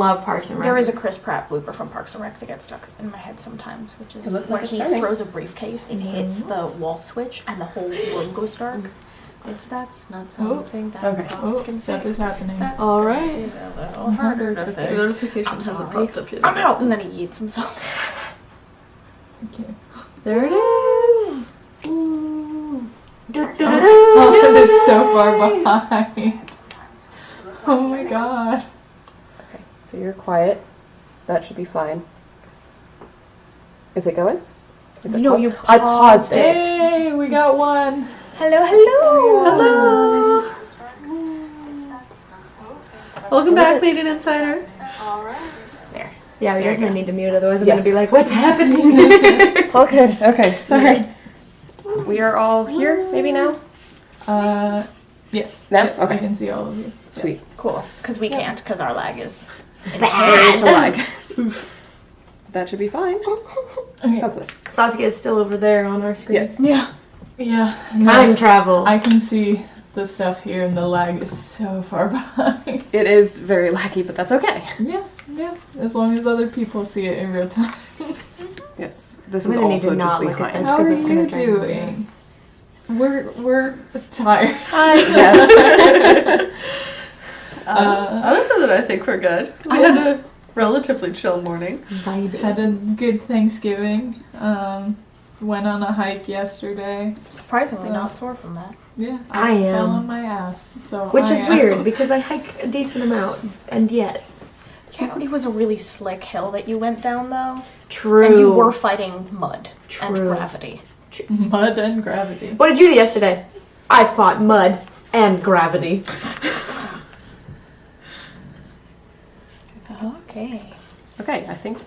love Parks and Rec. There is a Chris Pratt blooper from Parks and Rec that gets stuck in my head sometimes, which is where he throws a briefcase, it hits the wall switch, and the whole room goes dark. That's not something that bots can stuff fix. is happening. That's all right. a little harder to The fix. notification I'm hasn't sorry. popped up yet. I'm out, and then he eats himself. Okay. There it is. Ooh. Oh, it's so far behind. Oh my god. Okay, so you're quiet. That should be fine. Is it going? Is it No, paused? you I paused it. Hey, we got one. Hello, hello! Hello. Welcome back, Leading Insider. There. Yeah, we definitely need to mute, otherwise I'm Yes. gonna be like, what's happening? All good. Okay, sorry. We are all here, maybe now? Yes. No? Yes, Okay. I can see all of you. Sweet. Cool, because we can't, because our lag is There is a lag. That should be fine. Okay. Hopefully. Saskia is still over there on our screen. Yes. Yeah. Yeah. Time travel. I can see the stuff here, and the lag is so far behind. It is very laggy, but that's okay. Yeah. As long as other people see it in real time. Yes. This I'm is gonna need also to just not look at behind. this. How 'cause are it's gonna you drive me doing? nuts. We're tired. Yes. Other than that, I think we're good. We had a relatively chill morning. Had a good Thanksgiving. Went on a hike yesterday. Surprisingly not sore from that. Yeah, I am. fell on my ass. So Which I is am. weird, because I hike a decent amount, and yet. Yeah, it was a really slick hill that you went down, though. True. And you were fighting mud and True. gravity. Mud and gravity. What did you do yesterday? I fought mud and gravity. Okay. Okay, I think.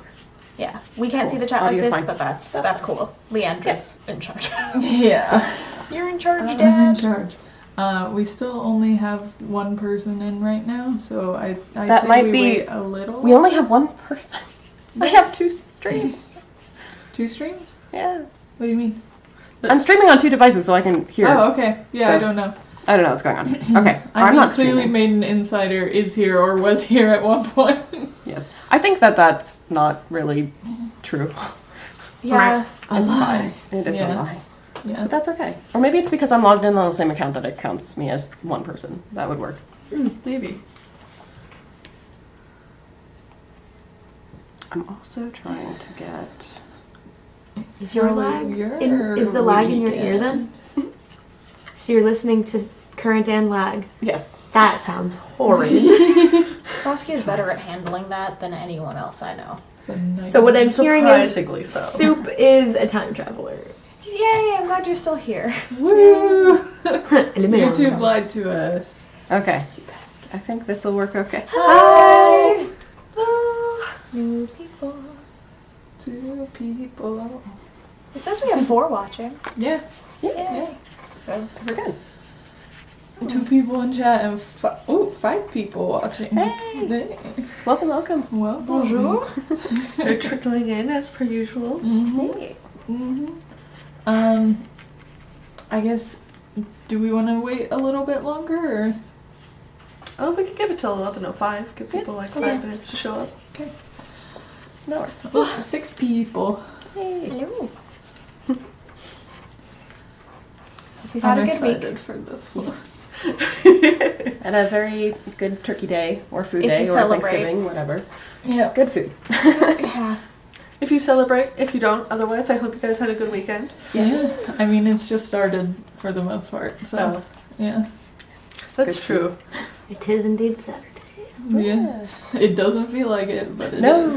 Yeah, we can't see the chat Audio's like this, fine. but that's cool. Leandra's in charge. Yeah. You're in charge, I'm in Dad. charge. We still only have one person in right now, so I That say might we be- wait a little. We only have one person. I have 2 streams. 2 streams? Yeah. What do you mean? I'm streaming on 2 devices so I can hear. Oh, okay. Yeah, So- I don't know. I don't know what's going on. Okay, I I'm mean, not clearly streaming. Maiden Insider is here or was here at one point. Yes. I think that's not really true. Yeah. It's fine. It is Yeah. a lie. Yeah. But that's okay. Or maybe it's because I'm logged in on the same account that it counts me as one person. That would work. Maybe. I'm also trying to get... Is your How lag? was your Is the lag in your ear weekend? then? So you're listening to current and lag. Yes. That sounds horrid. Saskia's better at handling that than anyone else I know. It's a nice- So what I'm hearing is Surprisingly so. Soup is a time traveler. Yay, I'm glad you're still here. Woo! YouTube YouTube lied to us. Okay. I think this will work okay. Hi! New people. 2 people. It says we have 4 watching. Yeah. Yay. So we're good. 2 people in chat and 5 people watching. Hey! Welcome, welcome. Well, Bonjour. They're trickling in as per usual. Hey. I guess, do we want to wait a little bit longer, or? Oh, we could give it till 11:05. Give people like 5 minutes to show up. Okay. No. 6 people. Hello. We've I'm had a good week. excited for this one. And a very good turkey day, or food If day, you or celebrate. Thanksgiving, whatever. Yeah. Good food. Yeah. If you celebrate, if you don't, otherwise, I hope you guys had a good weekend. Yes. Yeah. I mean, it's just started for the most part, so, yeah. That's Good true. It is indeed Saturday. Yeah. It doesn't feel like it, but it is. No.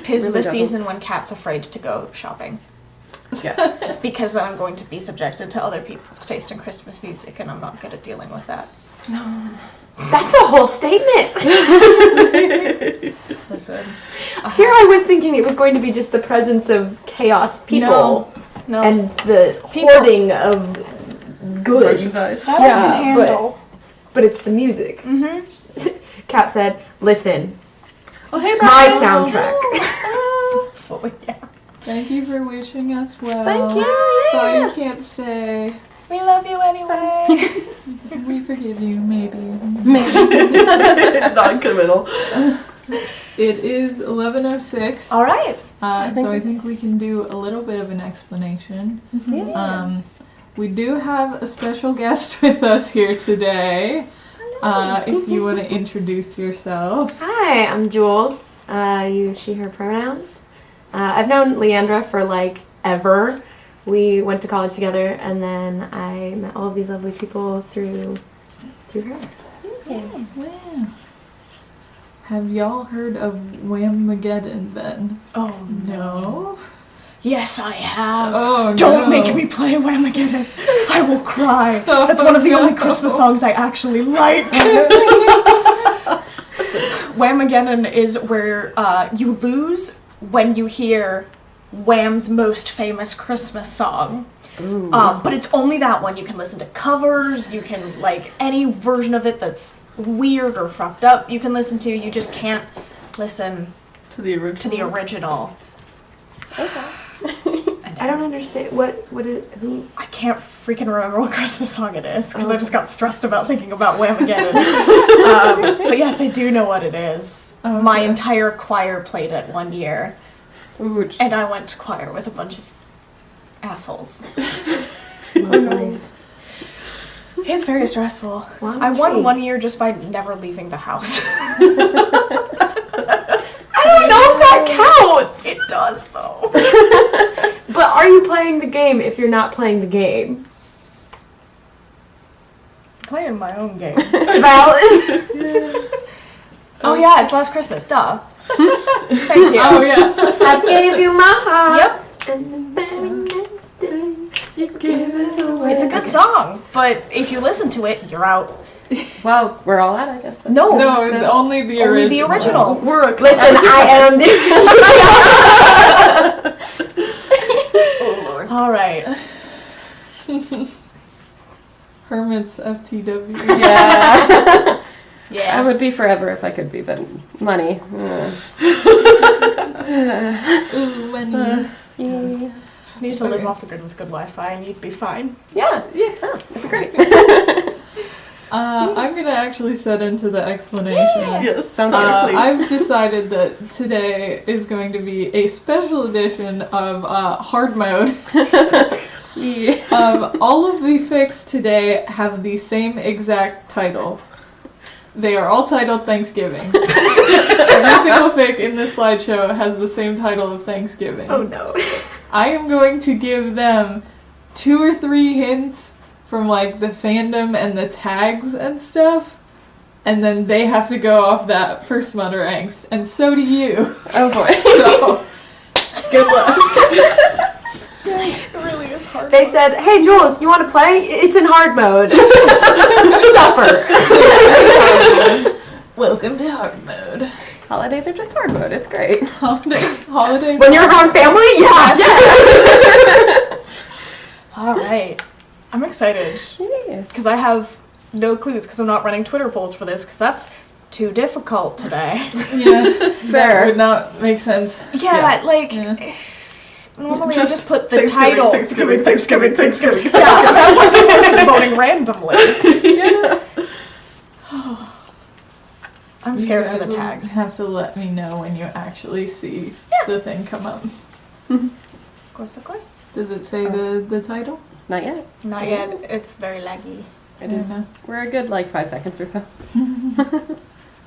Tis Really the doesn't. season when Kat's afraid to go shopping. Yes. Because then I'm going to be subjected to other people's taste in Christmas music, and I'm not good at dealing with that. That's a whole statement. Listen. Here I was thinking it was going to be just the presence of chaos people No. and the People- hoarding of goods. Merchandise. That Yeah, I can handle. But it's the music. Mm-hmm. Kat said, "Listen, Oh, hey, my Brian. soundtrack." Oh, yeah. Thank you for wishing us well. Thank you. Sorry you can't stay. We love you anyway. We forgive you, maybe. Non-committal. It is 11:06. All right. So I think we can do a little bit of an explanation. Yeah. We do have a special guest with us here today. If you want to introduce yourself. Hi, I'm Jules. Use she, her pronouns. I've known Leandra for like ever. We went to college together, and then I met all of these lovely people through her. Yeah. Wow. Have y'all heard of Whamageddon then? Oh, No? yes, I have. Oh, Don't no. make me play Whamageddon. I will cry. That's one of the only Christmas songs I actually like. Whamageddon is where you lose when you hear Wham's most famous Christmas song. But it's only that one. You can listen to covers, you can, like, any version of it that's weird or fucked up you can listen to. You just can't listen To the original. Okay. I don't understand. What is, who? I can't freaking remember what Christmas song it is, because I just got stressed about thinking about Whamageddon. But yes, I do know what it is. Okay. My entire choir played it one year. Ooh, And I went to choir with a bunch of assholes. Lovely. It's very stressful. Well, I'm I won intrigued. 1 year just by never leaving the house. I don't know if that counts. It does, though. But are you playing the game if you're not playing the game? Playing my own game. Valid. Oh yeah, it's Last Christmas, duh. Thank you. Oh, yeah. I gave you my heart. Yep. And the very next day, you gave it away. It's a good song, but if you listen to it, you're out. well, we're all out, I guess. Then. No, No, only the original. only the original. We're a Listen, I am the Oh Lord. All right. Hermit's FTW. Yeah. Yeah. I would be forever if I could be, but money. Ooh, money. Yeah. Just need to live off the grid with good Wi-Fi, and you'd be fine. Yeah. Yeah. That'd be great. I'm gonna actually set into the explanation. Yes. Sounds sorry, good. please. I've decided that today is going to be a special edition of hard mode. Yeah. All of the fics today have the same exact title. They are all titled Thanksgiving. Every single fic in this slideshow has the same title of Thanksgiving. Oh no. I am going to give them 2 or 3 hints from like the fandom and the tags and stuff, and then they have to go off that for Smut or Angst, and so do you. Oh boy. So, good luck. It really is hard. They said, "Hey Jules, you want to play? It's in hard mode. Suffer." Welcome to hard mode. Holidays are just hard mode. It's great. Holidays. When you're around family, yes. All right. I'm excited Yeah. because I have no clues because I'm not running Twitter polls for this because that's too difficult today. Yeah, that would not make sense. Yeah, like Yeah. normally I just put the Thanksgiving, title. Thanksgiving. Yeah, I'm just voting randomly. I'm scared You for guys the will tags. have to let me know when you actually see the thing come up. Of course. Does it say the title? Not yet. Not yet. It's very laggy. It Yeah, is. no. We're a good 5 seconds or so.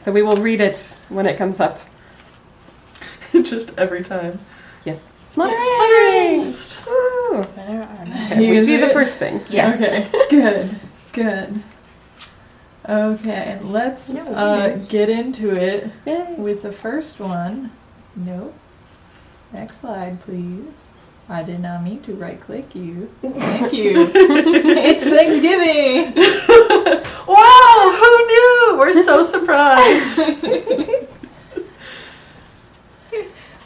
So we will read it when it comes up. Just every time. Yes. Smutterings! Smutterings! Woo! There are no. Okay, we Use see the it. first thing. Yes. Okay. Good. Okay, let's get into it Yay. with the first one. Nope. Next slide, please. I did not mean to right-click you. Thank you. It's Thanksgiving! Wow! Who knew? We're so surprised.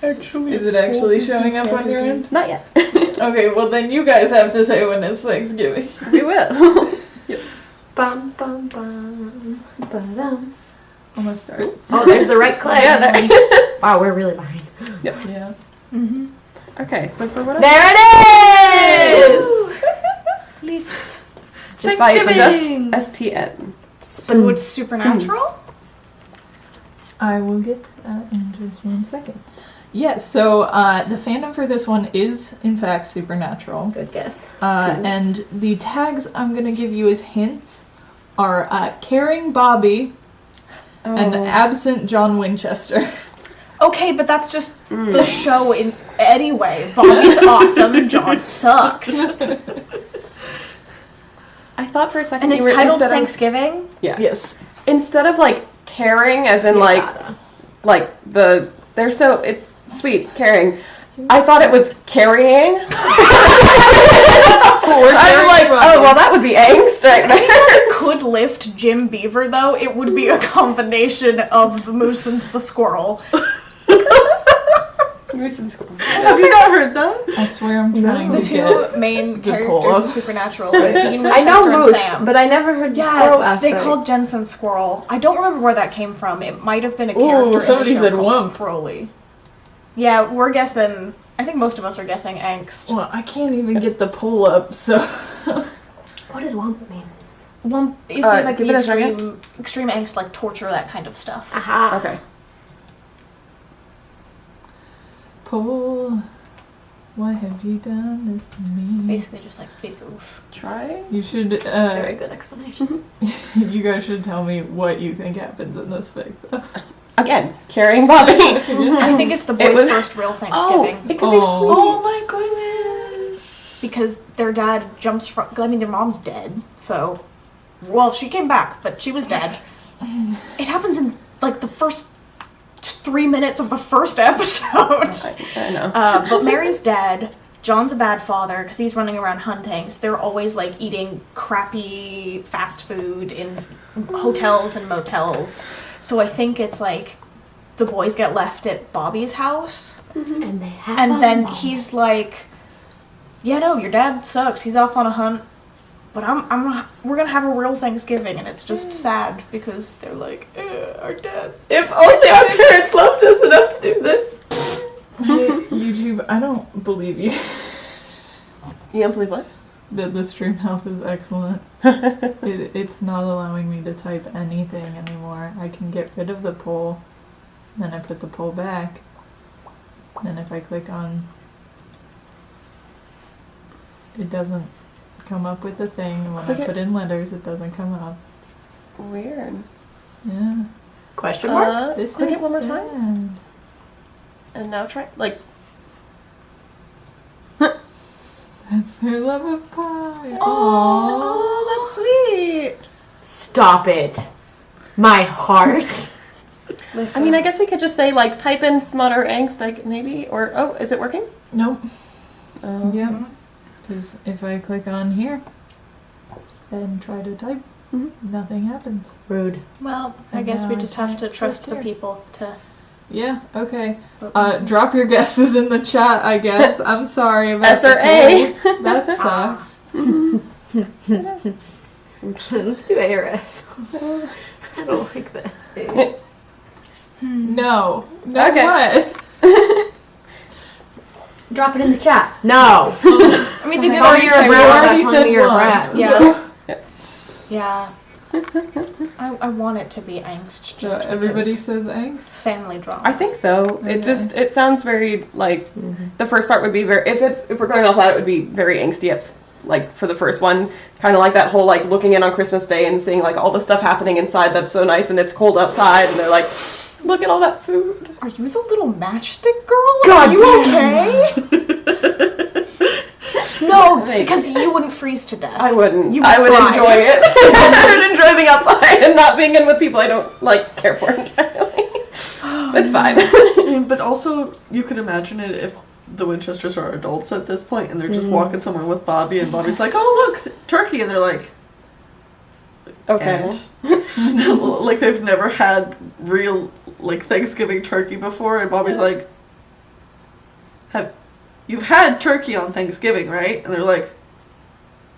Actually, Is it actually showing up on your end? Not yet. Okay, well then you guys have to say when it's Thanksgiving. We will. Bum bum bum ba-dum. I'm gonna start. Oh, there's the right click. Yeah, there. Wow, we're really behind. Yeah. Mm-hmm. Okay, so for what There it is. Leaves. just by Thanksgiving. just SPN. So it's supernatural? I will get to that in just 1 second. Yes, so the fandom for this one is, in fact, supernatural. Good guess. And the tags I'm going to give you as hints are Caring Bobby and Absent John Winchester. Okay, but that's just the show in anyway. Bobby's awesome, John sucks. I thought for a second And it's titled Thanksgiving? Yeah. Yes. Instead of like caring, as in they're so, it's sweet, caring. I thought it was carrying. I was like, oh, well, that would be angst right there. Could lift Jim Beaver, though, it would be a combination of the moose and the squirrel. Moose and squirrel. Have you not heard that? I swear I'm trying The to two get main the characters pull-up. of Supernatural are Dean I know Winchester and Moose, Sam. but I never heard the squirrel Yeah, they aspect. called Jensen Squirrel. I don't remember where that came from. It might have been a character somebody in the show said called Wump. Crowley. Yeah, we're guessing. I think most of us are guessing Angst. Well, I can't even get the pull up, so... What does wump mean? Wump, it's like give the it a second. extreme angst, like torture, that kind of stuff. Aha. Okay. Pull... Why have you done this to me? Basically just like big oof. Try. You should, Very good explanation. you guys should tell me what you think happens in this fic, though. Again, carrying Bobby. I think it's the boys' first real Thanksgiving. It could be sweet. Oh my goodness. Because their dad jumps from... I mean, their mom's dead, so... Well, she came back, but she was dead. It happens in, like, the first 3 minutes of the first episode. I know. But Mary's dead. John's a bad father because he's running around hunting. So they're always like eating crappy fast food in hotels and motels. So I think it's like the boys get left at Bobby's house, And they have and then a he's like, "Yeah, no, your dad sucks. He's off on a hunt, but we're gonna have a real Thanksgiving." And it's just sad because they're like, "Our dad." If only our parents loved us enough to do this. Hey, YouTube, I don't believe you. You don't believe what? That the stream health is excellent. It's not allowing me to type anything anymore. I can get rid of the poll, then I put the poll back, and if I click on, it doesn't come up with a thing, and when Click I it. put in letters, it doesn't come up. Weird. Yeah. Question mark? This Click is it one more time. sad. And now try, like, That's their love of pie. oh, that's sweet. Stop it. My heart. I mean, I guess we could just say, like, type in smut or angst, like, maybe, or, oh, is it working? Nope. Oh. Yep. Because if I click on here and try to type, nothing happens. Rude. Well, I And guess we now just I have to can't trust click the here. people to... Yeah, okay. Drop your guesses in the chat, I guess. I'm sorry about S or the A. polls. That sucks. Let's do A or S. I don't like this. No. No Okay. what? Drop it in the chat. No. I mean, they did Tell me already you're a say brat we without already telling said me you're a one. brat. Yeah. I want it to be angst, So just everybody because says angst? family drama. I think so. Okay. It sounds very, like, the first part would be very, if we're going off that, it would be very angsty up, like, for the first one. Kind of like that whole, like, looking in on Christmas Day and seeing, like, all the stuff happening inside that's so nice and it's cold outside and they're like, look at all that food. Are you the little matchstick girl? God Are you damn. okay? No, because you wouldn't freeze to death. I wouldn't. You I would thrive. enjoy it. I would enjoy being outside and not being in with people I don't, like, care for entirely. It's fine. But also, you could imagine it if the Winchesters are adults at this point and they're just walking somewhere with Bobby and Bobby's like, oh, look, turkey. And they're like, Okay. and? Like they've never had real, like, Thanksgiving turkey before. And Bobby's like, you've had turkey on Thanksgiving, right? And they're like,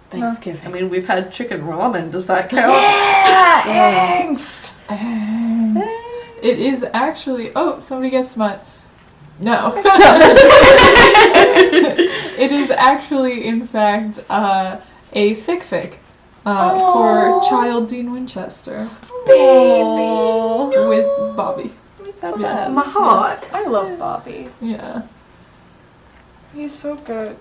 Thanksgiving. I mean, we've had chicken ramen. Does that count? Yeah, angst. Angst. It is actually... Oh, somebody gets smut. No. It is actually, in fact, a sick fic for child Dean Winchester Baby. with Bobby. That's Yeah. My heart. I love Bobby. Yeah. He's so good.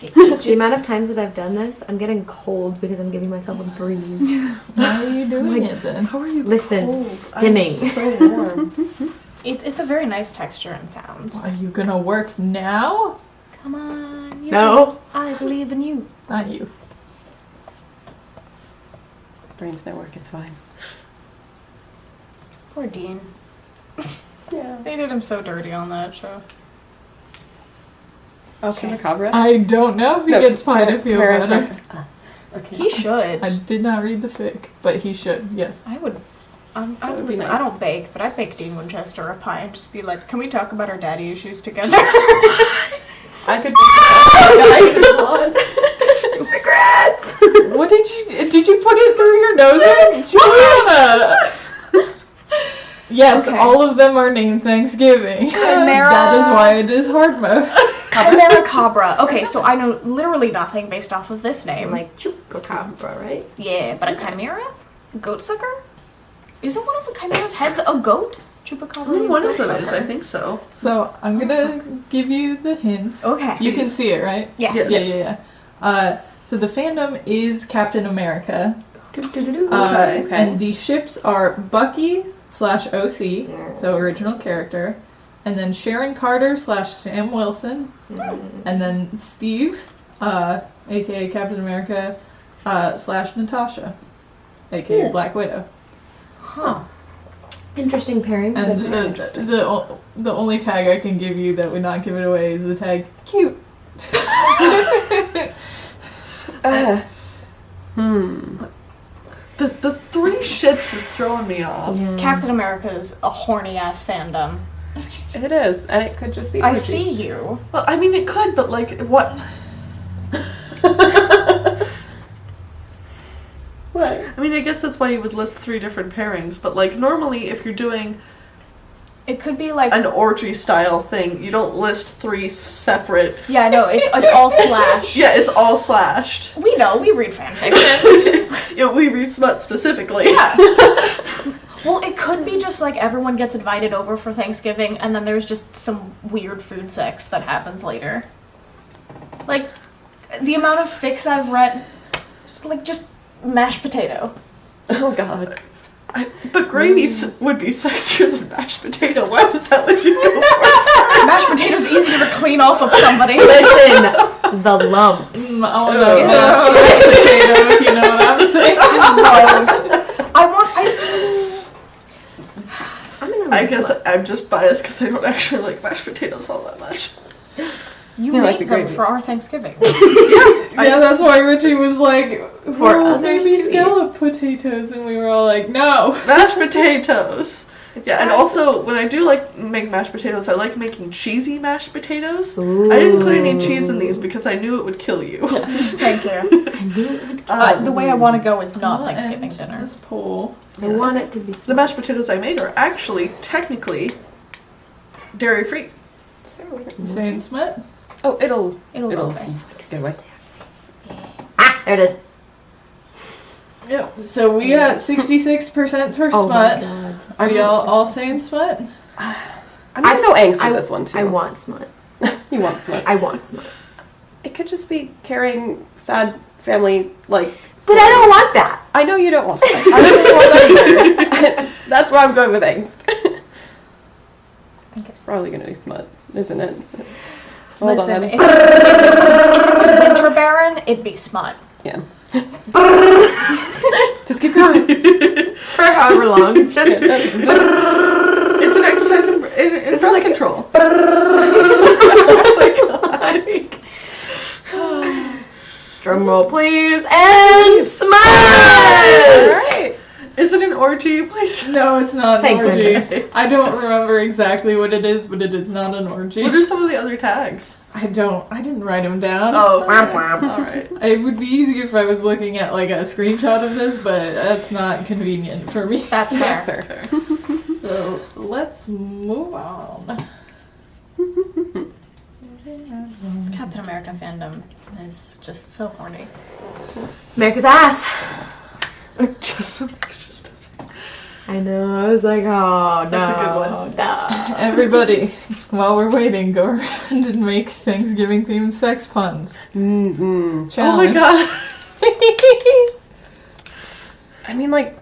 The amount of times that I've done this, I'm getting cold because I'm giving myself a breeze. Why are you doing Like, it then? How are you? Listen, cold? stimming. I'm so warm. It's a very nice texture and sound. Are you gonna work now? Come on. You No. I believe in you. Not you. Brains don't work, it's fine. Poor Dean. Yeah. They did him so dirty on that show. Okay. Chupacabra? I don't know if he gets pie to feel better. Okay. He should. I did not read the fic, but he should, yes. I would. would be Listen, nice. I don't bake, but I'd bake Dean Winchester a pie and just be like, can we talk about our daddy issues together? I could be Regrets! What did you put it through your nose? Juliana! Yes, Okay. all of them are named Thanksgiving. Chimera. That is why it is hard mode. Chimera Cabra. Okay, so I know literally nothing based off of this name. I'm like, chupacabra, right? Yeah, but a chimera? Goat sucker? Isn't one of the chimera's heads a goat? Chupacabra means One goat of them is, sucker. I think so. So I'm gonna give you the hints. Okay. You can see it, right? Yes. Yeah. So the fandom is Captain America. Okay. And the ships are Bucky / OC, so original character, and then Sharon Carter / Sam Wilson, and then Steve, aka Captain America, / Natasha, aka Black Widow. Huh. Interesting pairing. And but interesting. the only tag I can give you that would not give it away is the tag cute. The three ships is throwing me off. yeah. Captain America's a horny ass fandom. It is, and it could just be I orgy. see you. Well, I mean, it could, but like, what? What? I mean, I guess that's why you would list three different pairings, but like, normally if you're doing It could be like an orgy style thing, you don't list three separate. yeah, no, it's all slash. Yeah, it's all slashed. We know, we read fanfiction. Yeah, we read Smut specifically. Yeah. Well, it could be just like everyone gets invited over for Thanksgiving and then there's just some weird food sex that happens later. Like, the amount of fics I've read, like, just mashed potato. Oh god. But gravy would be sexier than mashed potato. Why was that what you go for? Mashed potato's easier to clean off of somebody. Listen, the lumps. I want to mashed potato, if you know what I'm saying. Gross. I'm gonna I like guess Smut. I'm just biased because I don't actually like mashed potatoes all that much. You Yeah, made like the them gravy. for our Thanksgiving. Yeah, that's why Richie was like, For "Well, others maybe to eat." scallop potatoes," and we were all like, "No." Mashed potatoes. It's Yeah, and fine. also when I do like make mashed potatoes, I like making cheesy mashed potatoes. Ooh. I didn't put any cheese in these because I knew it would kill you. Thank you. I knew it would. The way I want to go is not I'll Thanksgiving end dinner. This poll. I want it to be The mashed potatoes I made are actually technically dairy free. You saying Smut? Oh, it'll It'll go away. get away. Ah, there it is. Yeah. So we got 66% for Oh my Smut. god. Are y'all all saying Smut? I'm gonna go angst with this one too. I want Smut. You want Smut. I want Smut. It could just be caring, sad family, like. But I don't want that. I know you don't want that. I don't want that either. That's why I'm going with angst. I think it's probably gonna be Smut, isn't it? Hold Listen, on. if it was Winter Baron, it'd be Smut. Yeah. Just keep going. For however long. Just. It's an exercise in breath control. Drum roll, please. And Smut! Alright. Is it an orgy place? No, it's not Thank an orgy. goodness. I don't remember exactly what it is, but it is not an orgy. What are some of the other tags? I didn't write them down. Oh, Wham, wham. alright. It would be easier if I was looking at like a screenshot of this, but that's not convenient for me. That's fair. Fair. So let's move on. Captain America fandom is just so horny. America's ass. Just some extra stuff. I know. I was like, oh no. That's a good one. No. Everybody, while we're waiting, go around and make Thanksgiving-themed sex puns. Mm-hmm. Oh my god. I mean, like,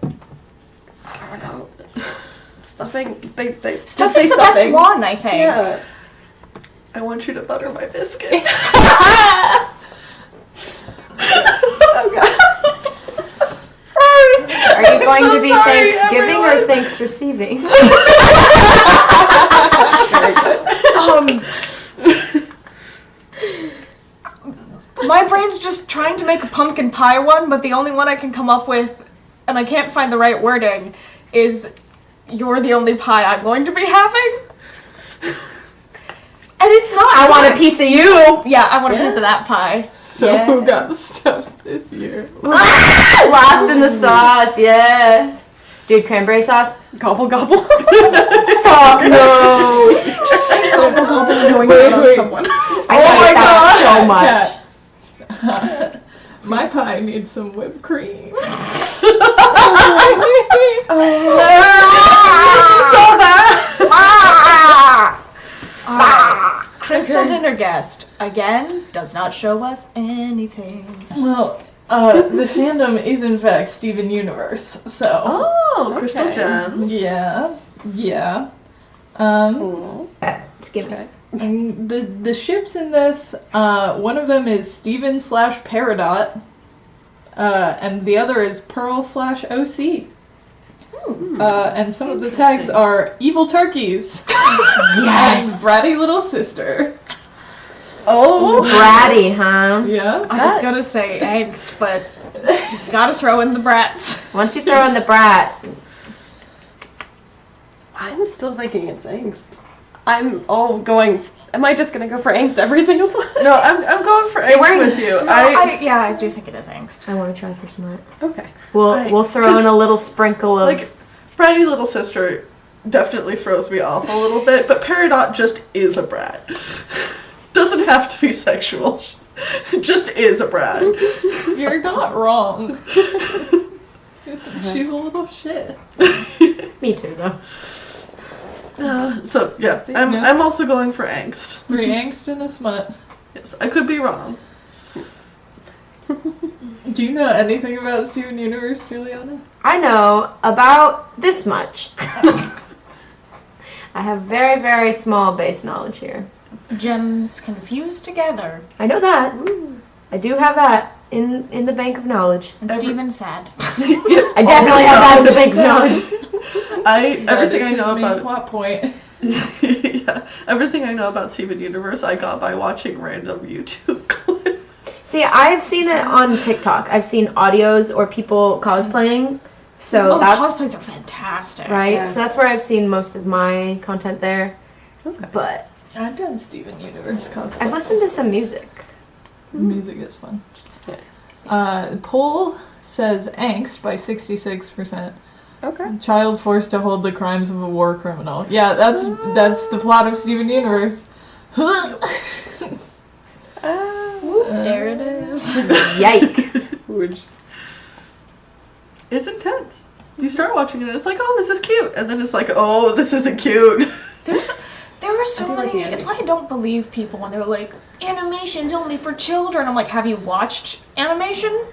I don't know. Stuffing. They Stuffing's the best one, I think. Yeah. I want you to butter my biscuit. Oh god. Are you going so to be sorry, Thanksgiving everyone. or thanks receiving? My brain's just trying to make a pumpkin pie one, but the only one I can come up with, and I can't find the right wording, is you're the only pie I'm going to be having. And it's not. I want a piece of you. Yeah, I want a piece of that pie. So Yeah. who got stuffed this year? Lost in the sauce, yes. Dude, cranberry sauce? Gobble gobble. Fuck no. Just say gobble gobble knowing Wait, you love wait. someone. I hate that so much. My pie needs some whipped cream. Crystal dinner guest, again, does not show us anything. Well, the fandom is in fact Steven Universe, so. Oh, Crystal Okay. Gems. Yeah. Excuse me. And the ships in this, one of them is Steven / Peridot, and the other is Pearl / OC. And some of the tags are evil turkeys Yes. and bratty little sister. Oh, bratty, huh? Yeah. I was gonna say angst, but gotta throw in the brats. Once you throw in the brat, I'm still thinking it's angst. Am I just gonna go for angst every single time? No, I'm going for Angst with you. I do think it is angst. I want to try for Smut. Okay. We'll throw in a little sprinkle of. like, bratty little sister definitely throws me off a little bit, but Peridot just is a brat. Doesn't have to be sexual. Just is a brat. You're not wrong. She's a little shit. Me too, though. So yes, See, I'm no. I'm also going for Angst. Three angst and a smut. Yes, I could be wrong. Do you know anything about Steven Universe, Juliana? I know about this much. I have very, very small base knowledge here. Gems confused together. I know that. I do have that in the bank of knowledge. And Steven's sad. I definitely have that in the bank of knowledge. Everything That I is know his main about plot point. yeah, everything I know about Steven Universe I got by watching random YouTube clips. See, I've seen it on TikTok. I've seen audios or people cosplaying. So the that's cosplays are fantastic. right. Yes. So that's where I've seen most of my content there. Okay. But I've done Steven Universe cosplay. I've listened to some music. The music is fun. Yeah. Poll says angst by 66%. Okay. Child forced to hold the crimes of a war criminal. Yeah, that's the plot of Steven Universe. There it is. Yike. Which It's intense. You start watching it and it's like, oh, this is cute. And then it's like, oh, this isn't cute. There are so I do like many. the It's why I don't believe people when they're like, animation's only for children. I'm like, have you watched animation?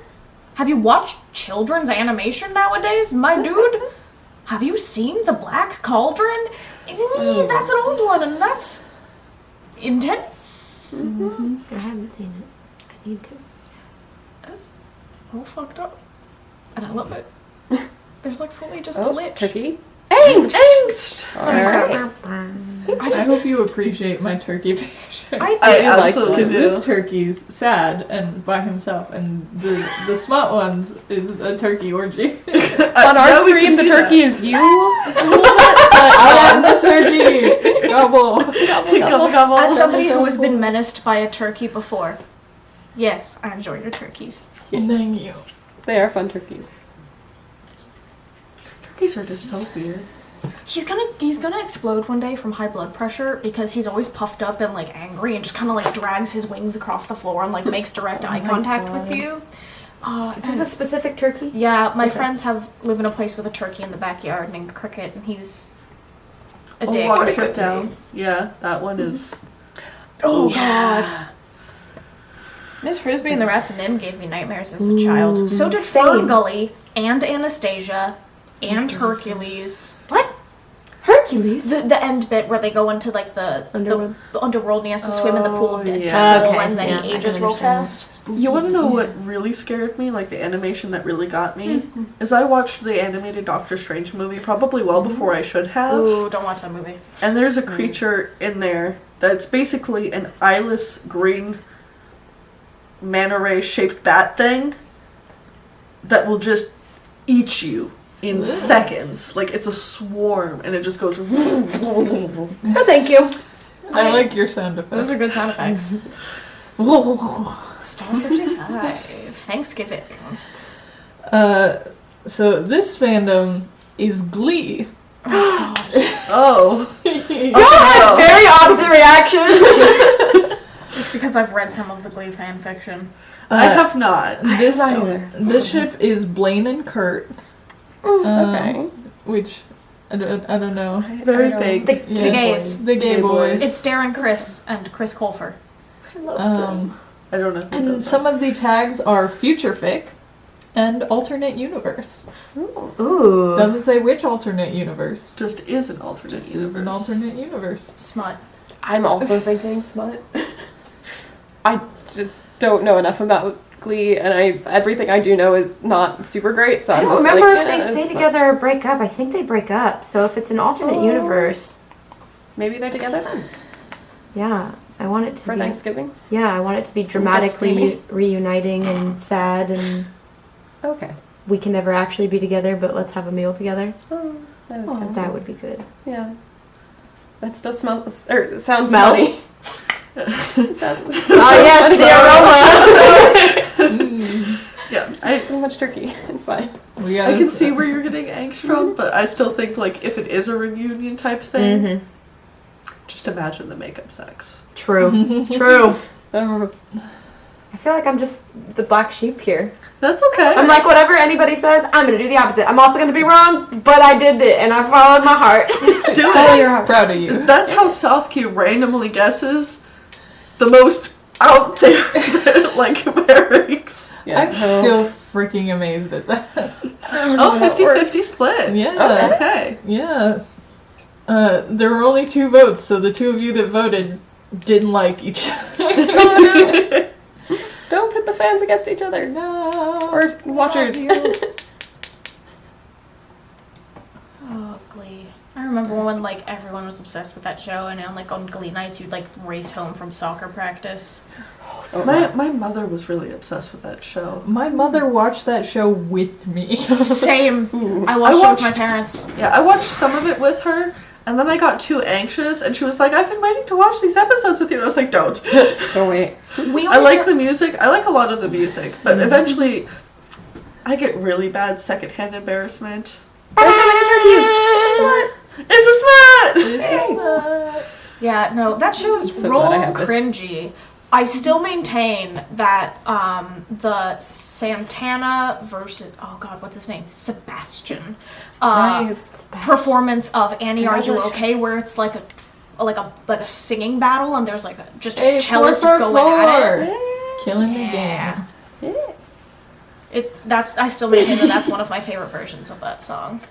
Have you watched children's animation nowadays, my dude? Have you seen The Black Cauldron? That's an old one, and that's intense. I haven't seen it. I need to. That's all fucked up, and I love it. There's like fully just a oh, lich. turkey. Angst! Alright. I hope you appreciate my turkey picture. I like absolutely Because do. this turkey's sad and by himself, and the smut ones is a turkey orgy. On our now we screen, can the see turkey that. is you. I am the turkey! Gobble! Gobble, gobble. As somebody who has been menaced by a turkey before, yes, I enjoy your turkeys. Thank you. They are fun turkeys. Turkeys are just so weird. He's gonna explode one day from high blood pressure because he's always puffed up and like angry and just kind of like drags his wings across the floor and like makes direct eye contact with you. Is this a specific turkey? Yeah, my friends live in a place with a turkey in the backyard named Cricket, and he's a dick. Watership Down. Yeah, that one is. Oh God. Miss Frisbee and the Rats and Nim gave me nightmares as a child. So did Fern Gully and Anastasia and Hercules. What? Hercules? The end bit where they go into like the underworld and he has to swim in the pool of dead people and then he ages real fast. You want to know what really scared me? Like the animation that really got me? Is I watched the animated Doctor Strange movie probably well before I should have. Ooh, don't watch that movie. And there's a creature in there that's basically an eyeless green manta ray shaped bat thing that will just eat you in seconds. Like it's a swarm and it just goes. Oh, thank you. I like your sound effects. Those are good sound effects. Star 55. Thanksgiving. So this fandom is Glee. Oh. Very opposite reactions. It's because I've read some of the Glee fan fiction. I have not. This ship is Blaine and Kurt. Okay. Which I don't know. Very vague. The gays. The gay boys. It's Darren Criss and Chris Colfer. I loved them. I don't know. And some of the tags are future fic and alternate universe. Ooh. Doesn't say which alternate universe. Just is an alternate universe. Is an alternate universe. Smut. I'm also thinking Smut. I just don't know enough about Glee, and everything I do know is not super great. So I I'm don't just remember like, if they stay together or break up. I think they break up. So if it's an alternate universe, maybe they're together then yeah, I want it to for be Thanksgiving. Yeah, I want it to be dramatically reuniting and sad, and Okay. we can never actually be together, but let's have a meal together. Oh, that is kind of That would be good. Yeah. That still smells or sounds Smells? funny. Oh yes, the aroma. Yeah, so much turkey. It's fine. I can see where you're getting angst from, but I still think like if it is a reunion type thing, just imagine the makeup sex. True. True. Oh. I feel like I'm just the black sheep here. That's okay. I'm like, whatever anybody says, I'm going to do the opposite. I'm also going to be wrong, but I did it, and I followed my heart. Do Follow it. your heart. Proud of you. That's how Saskia randomly guesses the most out there like pairings. Yeah. I'm still freaking amazed at that. Oh, 50-50 split. Yeah. Okay. Yeah. There were only 2 votes, so the 2 of you that voted didn't like each other. Don't put the fans against each other. No. Or watchers. Oh, Glee. I remember when like everyone was obsessed with that show, and on Glee nights you'd like race home from soccer practice. My mother was really obsessed with that show. My mother watched that show with me. Same. Ooh. I watched it with my parents. Yeah, I watched some of it with her, and then I got too anxious, and she was like, I've been waiting to watch these episodes with you. And I was like, don't. Don't wait. I like the music. I like a lot of the music, but eventually I get really bad secondhand embarrassment. There's so many turkeys. It's a smut! Yeah, no, that show is so real glad I have this. cringy. I still maintain that the Santana versus what's his name? Sebastian. Nice. Performance of Annie Are You Okay, where it's like a singing battle and there's like just a cellist going at it. Killing the Yeah. game. Yeah. I still maintain that's one of my favorite versions of that song.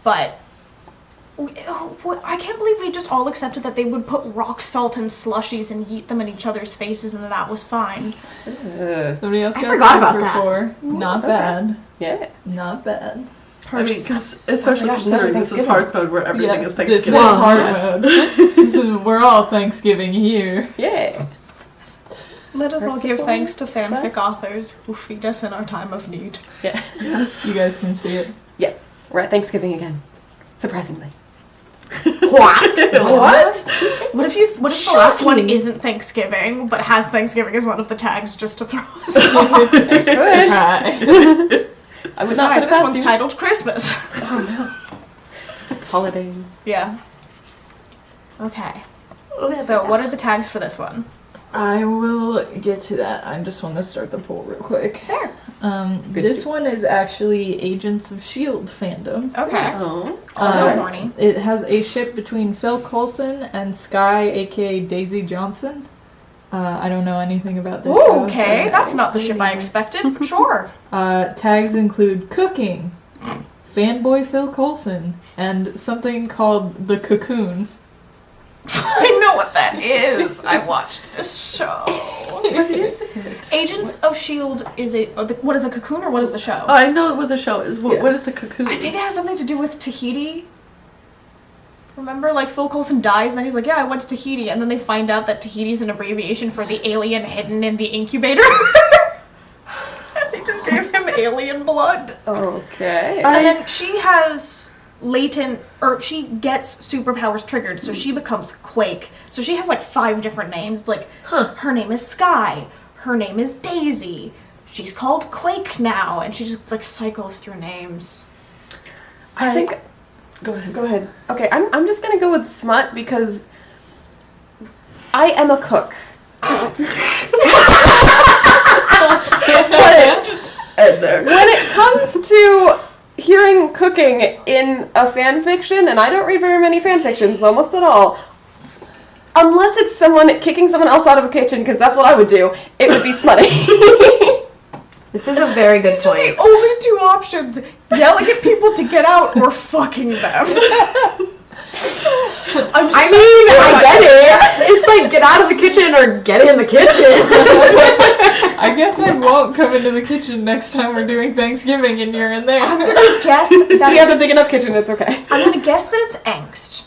But I can't believe we just all accepted that they would put rock salt in slushies and yeet them in each other's faces and that was fine. Somebody else I got forgot about for that. 4. Not bad. Yeah. Not bad. I mean, especially gosh, considering this is Thanksgiving. hard mode where everything is This is Thanksgiving. hard mode. We're all Thanksgiving here. Yeah. Let us all give thanks to fanfic authors who feed us in our time of need. Yeah. Yes. You guys can see it. Yes. We're at Thanksgiving again. Surprisingly. What? What? What if the last one isn't Thanksgiving, but has Thanksgiving as one of the tags just to throw us off? Hi. I would not put it This past one's you. titled Christmas. Just holidays. Yeah. Okay. So what are the tags for this one? I will get to that. I just want to start the poll real quick. There. This one is actually Agents of S.H.I.E.L.D. fandom. Okay. Oh. Also horny. It has a ship between Phil Coulson and Skye, aka Daisy Johnson. I don't know anything about this show. Okay, so that's not the ship I expected, but sure. Tags include cooking, fanboy Phil Coulson, and something called The Cocoon. I know what that is. I watched this show. What is it? Agents of S.H.I.E.L.D. is what is a cocoon or what is the show? Oh, I know what the show is. What is the cocoon? I think it has something to do with Tahiti. Remember, like, Phil Coulson dies, and then he's like, yeah, I went to Tahiti, and then they find out that Tahiti's an abbreviation for the alien hidden in the incubator. And they just gave him alien blood. Okay. And then she has she gets superpowers triggered, so she becomes Quake. So she has, like, 5 different names. Like, her name is Skye. Her name is Daisy. She's called Quake now, and she just, like, cycles through names. I think... Go ahead. Okay, I'm just gonna go with Smut because I am a cook. And there. When it comes to hearing cooking in a fan fiction, and I don't read very many fan fictions, almost at all, unless it's someone kicking someone else out of a kitchen, because that's what I would do, it would be smutty. This is a very good These are point. the only 2 options. Yelling at people to get out or fucking them. I get it. It's like get out of the kitchen or get in the kitchen. I guess I won't come into the kitchen next time we're doing Thanksgiving and you're in there. I'm gonna guess that If you have a big enough kitchen, it's okay. I'm gonna guess that it's Angst.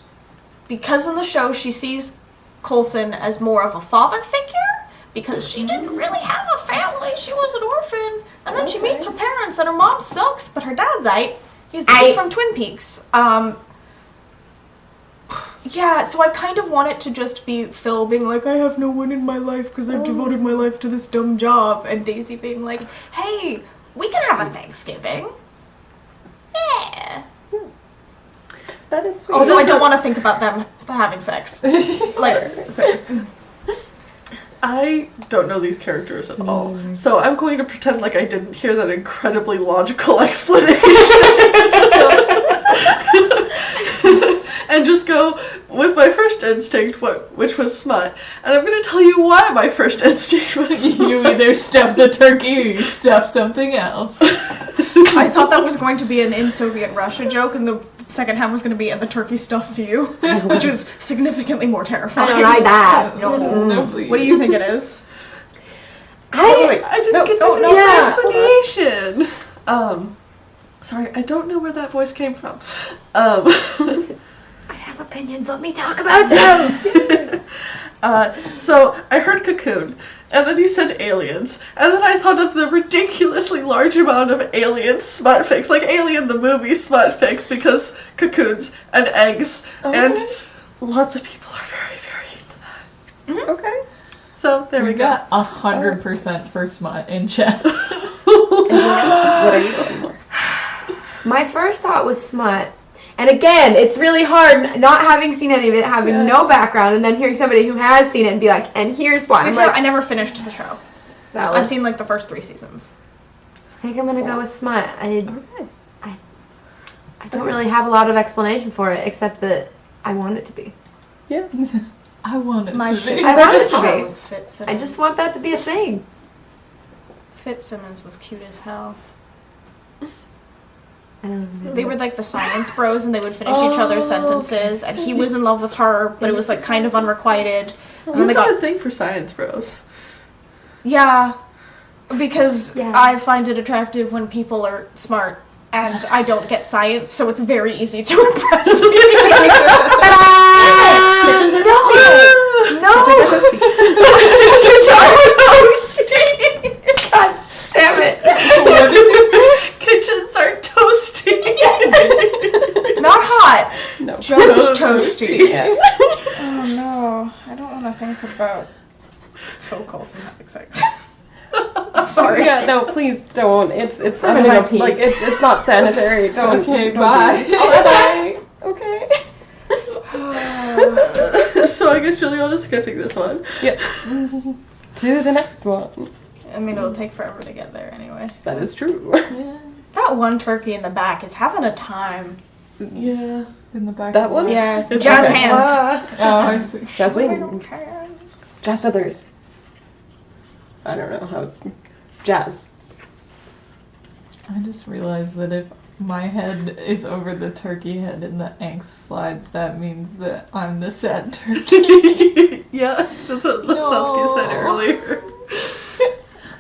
Because in the show she sees Coulson as more of a father figure. Because she didn't really have a family. She was an orphan. And then she meets her parents and her mom sucks, but her dad's aight. He's the dude from Twin Peaks. Yeah, so I kind of want it to just be Phil being like, I have no one in my life because I've devoted my life to this dumb job. And Daisy being like, hey, we can have a Thanksgiving. Yeah. That is sweet. Also, I don't want to think about them having sex. Like, I don't know these characters at all, so I'm going to pretend like I didn't hear that incredibly logical explanation. And just go with my first instinct, which was smut. And I'm going to tell you why my first instinct was smut. You either stuff the turkey or you stuff something else. I thought that was going to be an in Soviet Russia joke, and the second half was going to be and the turkey stuffs you, which is significantly more terrifying. I don't like that. No, please. What do you think it is? I didn't get to finish yeah. my explanation. Sorry, I don't know where that voice came from. I have opinions. Let me talk about them. So I heard cocoon, and then you said aliens, and then I thought of the ridiculously large amount of alien smut fics, like Alien the movie smut fics, because cocoons and eggs, and lots of people are very, very into that. Okay. So there we We go. got 100% for smut in chat. What are you going for? My first thought was smut. And again, it's really hard not having seen any of it, having no background, and then hearing somebody who has seen it and be like, and here's why. To be fair, I never finished the show. I've seen like the first 3 seasons. I think I'm going to go with smut. I don't really have a lot of explanation for it, except that I want it to be. Yeah. I want it My to shit be. I want it to chose be. Fitzsimmons. I just want that to be a thing. Fitzsimmons was cute as hell. I don't know. They were like the science bros, and they would finish each other's sentences. And he was in love with her, but it was like kind of unrequited. And then You they got got a thing for science bros. because I find it attractive when people are smart, and I don't get science, so it's very easy to impress me. God damn it. What did you say? Kitchens are toasty. Not hot, No. just toasty. Yeah. Oh no, I don't want to think about Phil Coulson having sex. Sorry. Yeah, no, please don't. It's I'm gonna go pee. like it's not sanitary. Don't. Okay, don't bye. do it. Oh, bye. Okay. So I guess Juliana's skipping this one. Yep. To the next one. I mean, it'll take forever to get there anyway. That is true. Yeah. That one turkey in the back is having a time. Yeah. In the back. That of one? the- Yeah, It's jazz okay. hands. Oh, I see. Jazz wings. Jazz feathers. I don't know how it's... Jazz. I just realized that if my head is over the turkey head in the Angst slides, that means that I'm the sad turkey. Yeah, that's what No. Saskia said earlier.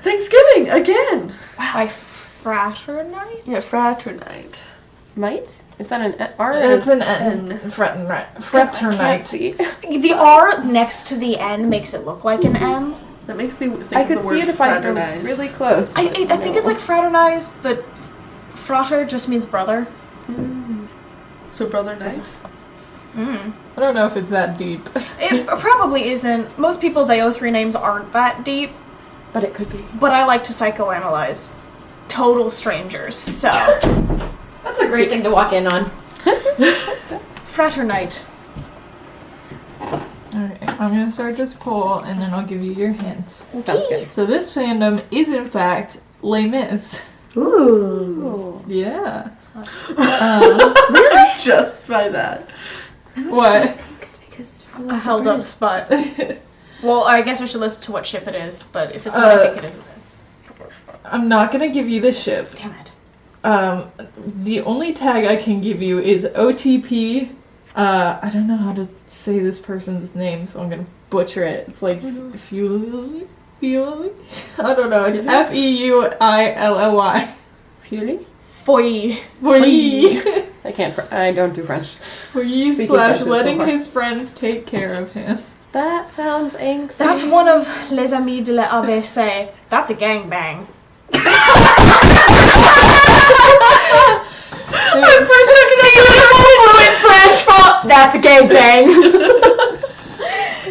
Thanksgiving again. By fraternite? Yeah, fraternite. Might? Is that an R? It's an N. N. Fraternite. Can't Fraternite. see. The R next to the N makes it look like an M. That makes me think I of could the see word it if I were fraternize. really close. I but think no. it's like fraternize, but frater just means brother. So brother night. Mm. I don't know if it's that deep. It probably isn't. Most people's AO3 names aren't that deep, But it could be. but I like to psychoanalyze total strangers, so... That's a great thing to walk in on. Fraternite. Okay, I'm gonna start this poll and then I'll give you your hints. Sounds good. So this fandom is in fact Les Mis. Ooh. Yeah. Just by that. What? Because A held up spot. Well, I guess I should listen to what ship it is, but if it's what I think it is, it's I'm not gonna give you the ship. Damn it. The only tag I can give you is OTP. I don't know how to say this person's name, so I'm gonna butcher it. It's like Feulily? I don't know. It's Feuilly. Fury? Foy. Feuilly. I don't do French. Feuilly Speaking slash French is letting so hard. his friends take care of him. That sounds angsty. That's one of Les Amis de l'ABC. That's a gangbang. That's a gangbang.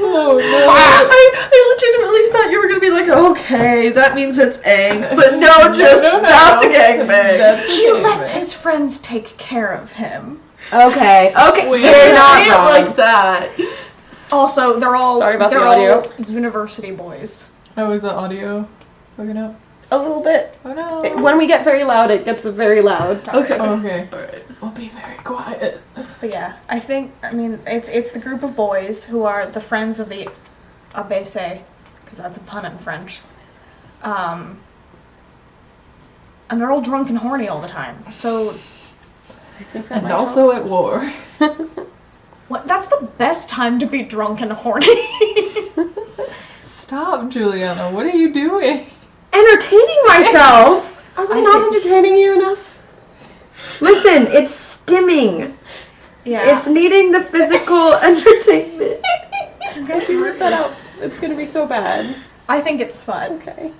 Oh no. I legitimately thought you were gonna be like, okay, that means it's angst, but no, just No. that's a gangbang. That's a He gangbang. lets his friends take care of him. Okay. Okay. Wait, You're say not Say it wrong. like that. Also, they're all Sorry about the they're audio. all university boys. Oh, is the audio hooking up? A little bit. Oh no. When we get very loud, it gets very loud. Okay. Okay. Alright. We'll be very quiet. But yeah, I mean, it's the group of boys who are the friends of the ABC, because that's a pun in French. And they're all drunk and horny all the time. So, I think that And might also at war. what? That's the best time to be drunk and horny. Stop, Juliana. What are you doing? Entertaining myself. Are we not entertaining you enough? Listen, it's stimming. Yeah. It's needing the physical entertainment. If you rip that out, it's gonna be so bad. I think it's fun. Okay.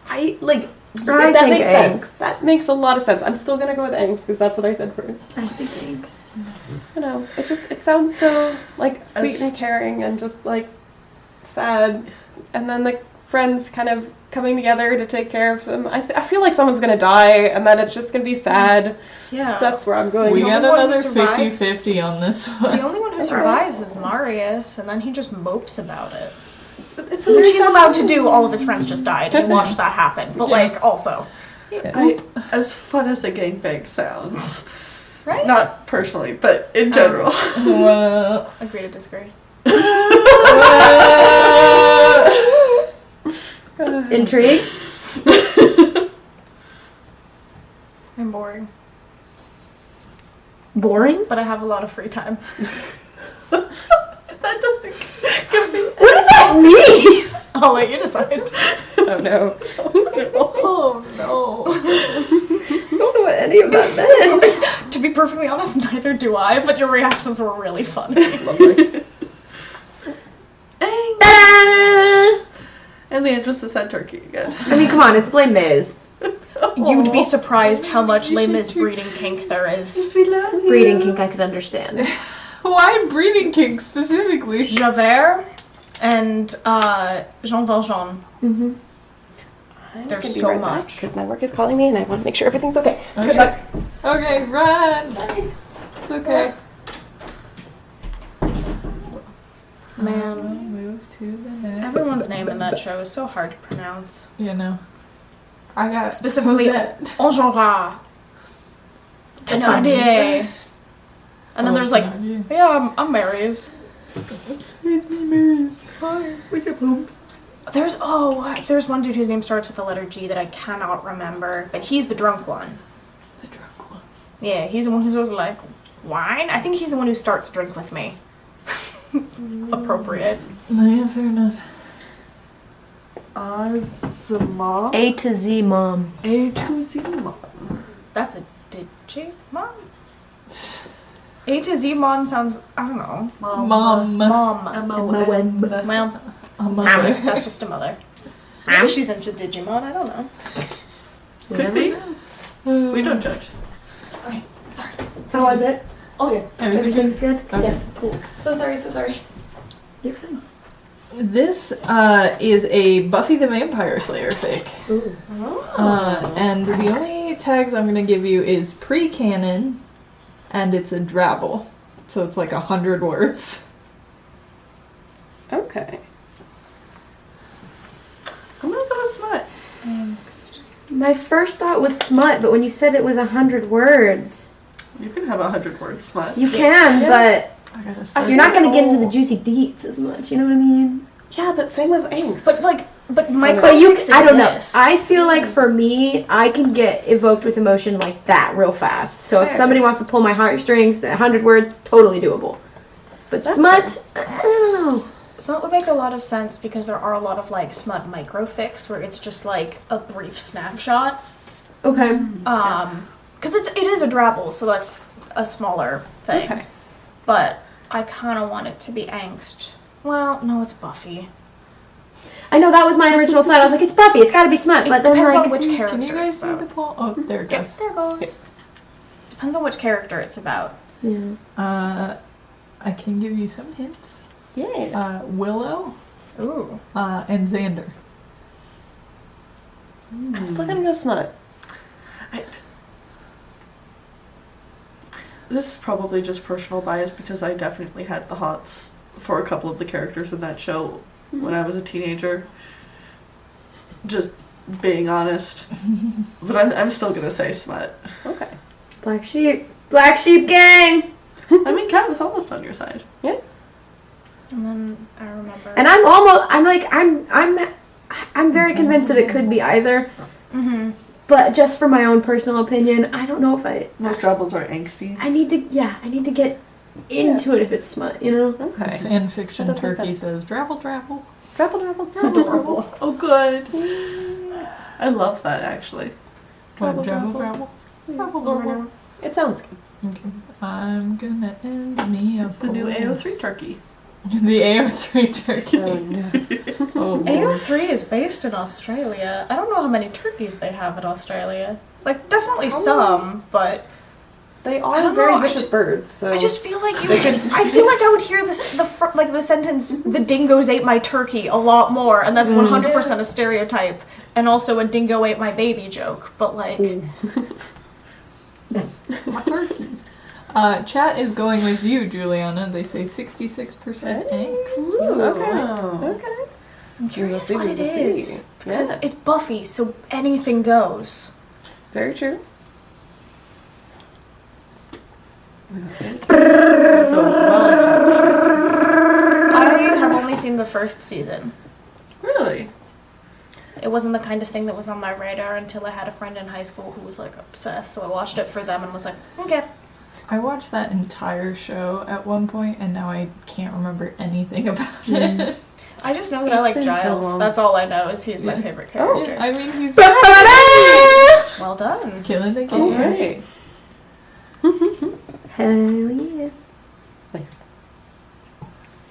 I like. I that think makes sense. angst. That makes a lot of sense. I'm still gonna go with angst because that's what I said first. I think thanks. I know. It sounds so like sweet and caring and just like sad, and then the friends kind of coming together to take care of them. I feel like someone's gonna die, and then it's just gonna be sad. Yeah. That's where I'm going. We The got only one who another survives- 50-50 on this the one. only one who survives is Marius, and then he just mopes about it. It's Which he's allowed to do. All of his friends just died, and watched that happen. But like, also, As fun as the gangbang sounds. right? Not personally, but in general. Well, Agree to disagree. Intrigued? I'm boring, Boring? but I have a lot of free time. That doesn't give me. What does that mean? I'll let you decide. Oh no. oh no. I don't know what any of that meant. To be perfectly honest, neither do I. But your reactions were really funny. Lovely. Ta-da! And the interest is sad turkey again. I mean, come on, it's Les Mis. You'd be surprised how much Les Mis breeding kink there is. We love you. Breeding kink I could understand. Why breeding kink specifically? Javert and Jean Valjean. Mm-hmm. There's so much. Because my work is calling me, and I want to make sure everything's okay. Okay. Good luck. Okay, run. It's okay. Man. Move to the next. Everyone's name in that show is so hard to pronounce. You know. I got Specifically, Cosette. Enjolras. Thénardier. And then there's like, yeah, I'm Marius. It's Mary's car. Where's your pumps? There's one dude whose name starts with the letter G that I cannot remember, but he's the drunk one. The drunk one. Yeah, he's the one who's always like, wine? I think he's the one who starts drink with me. Appropriate. No, yeah, fair enough. Azuma. A to Z mom. A to Z mom. That's a Digimon? A to Z Mon sounds, I don't know. Mom. M-O-M. Well, A mother. that's just a mother. Maybe she's into Digimon, I don't know. Could be. We don't judge. Okay, sorry. How was it? Oh yeah. Everything's good? Okay. Yes, cool. So sorry. You're fine. This is a Buffy the Vampire Slayer fic. Ooh. And the only tags I'm going to give you is pre-canon, and it's a drabble. So it's like 100 words. Okay. I'm gonna go with Smut. Angst. My first thought was smut, but when you said it was 100 words, You can have 100 words, Smut. you can, but I gotta say. you're not going to get into the juicy deets as much. You know what I mean? Yeah, but same with Angst. But my But you, fix is I don't know. this. I feel like for me, I can get evoked with emotion like that real fast. So if Fair. somebody wants to pull my heartstrings, 100 words, totally doable. But That's smut, I don't know. Smut would make a lot of sense because there are a lot of like smut microfics where it's just like a brief snapshot. Okay. Because it is a drabble, so that's a smaller thing. Okay. But I kind of want it to be Angst. Well, no, it's Buffy. I know that was my original thought. I was like, it's Buffy. It's got to be smut. It But then depends like, on which character. Can you guys it's see the about. poll? Oh, there it Yeah, goes. there goes. Depends on which character it's about. yeah. I can give you some hints. Yes. Willow Ooh. and Xander. I'm still gonna go Smut. This is probably just personal bias because I definitely had the hots for a couple of the characters in that show when I was a teenager. Just being honest. But I'm still gonna say Smut. Okay. Black Sheep. Black Sheep Gang! I mean, Kat was almost on your side. Yeah. And then I remember. And I'm very convinced that it could be either. Mm-hmm. But just for my own personal opinion, I don't know if Most drabbles are angsty. I need to get into it if it's smut, you know? Okay. Fan fiction That does make turkey sense. says drabble drabble. Drabble, drabble. Adorable. Oh, good. I love that, actually. What, Drabble, drabble drabble? Drabble, drabble. It sounds good. Okay. I'm gonna end me a It's the new poll. AO3 turkey. The AO3 turkey. Oh no. Oh boy. AO3 is based in Australia. I don't know how many turkeys they have in Australia. Like, definitely some, but They I are don't very know, I vicious ju- birds, so I just feel like I feel like I would hear the sentence "the dingoes ate my turkey" a lot more, and that's 100% a stereotype, and also a "dingo ate my baby" joke. But like, Turkeys. Chat is going with you, Juliana. They say 66% Angst. okay. I'm curious We'll see, what it we'll see. is because Yeah. it's Buffy, so anything goes. Very true. So well established. I have only seen the first season. Really? It wasn't the kind of thing that was on my radar until I had a friend in high school who was like obsessed. So I watched it for them and was like, okay. I watched that entire show at one point, and now I can't remember anything about it. I just know that I like been so Giles. long. That's all I know is he's my favorite character. I mean, he's Well done. killing the game. All right. Hell yeah. Nice.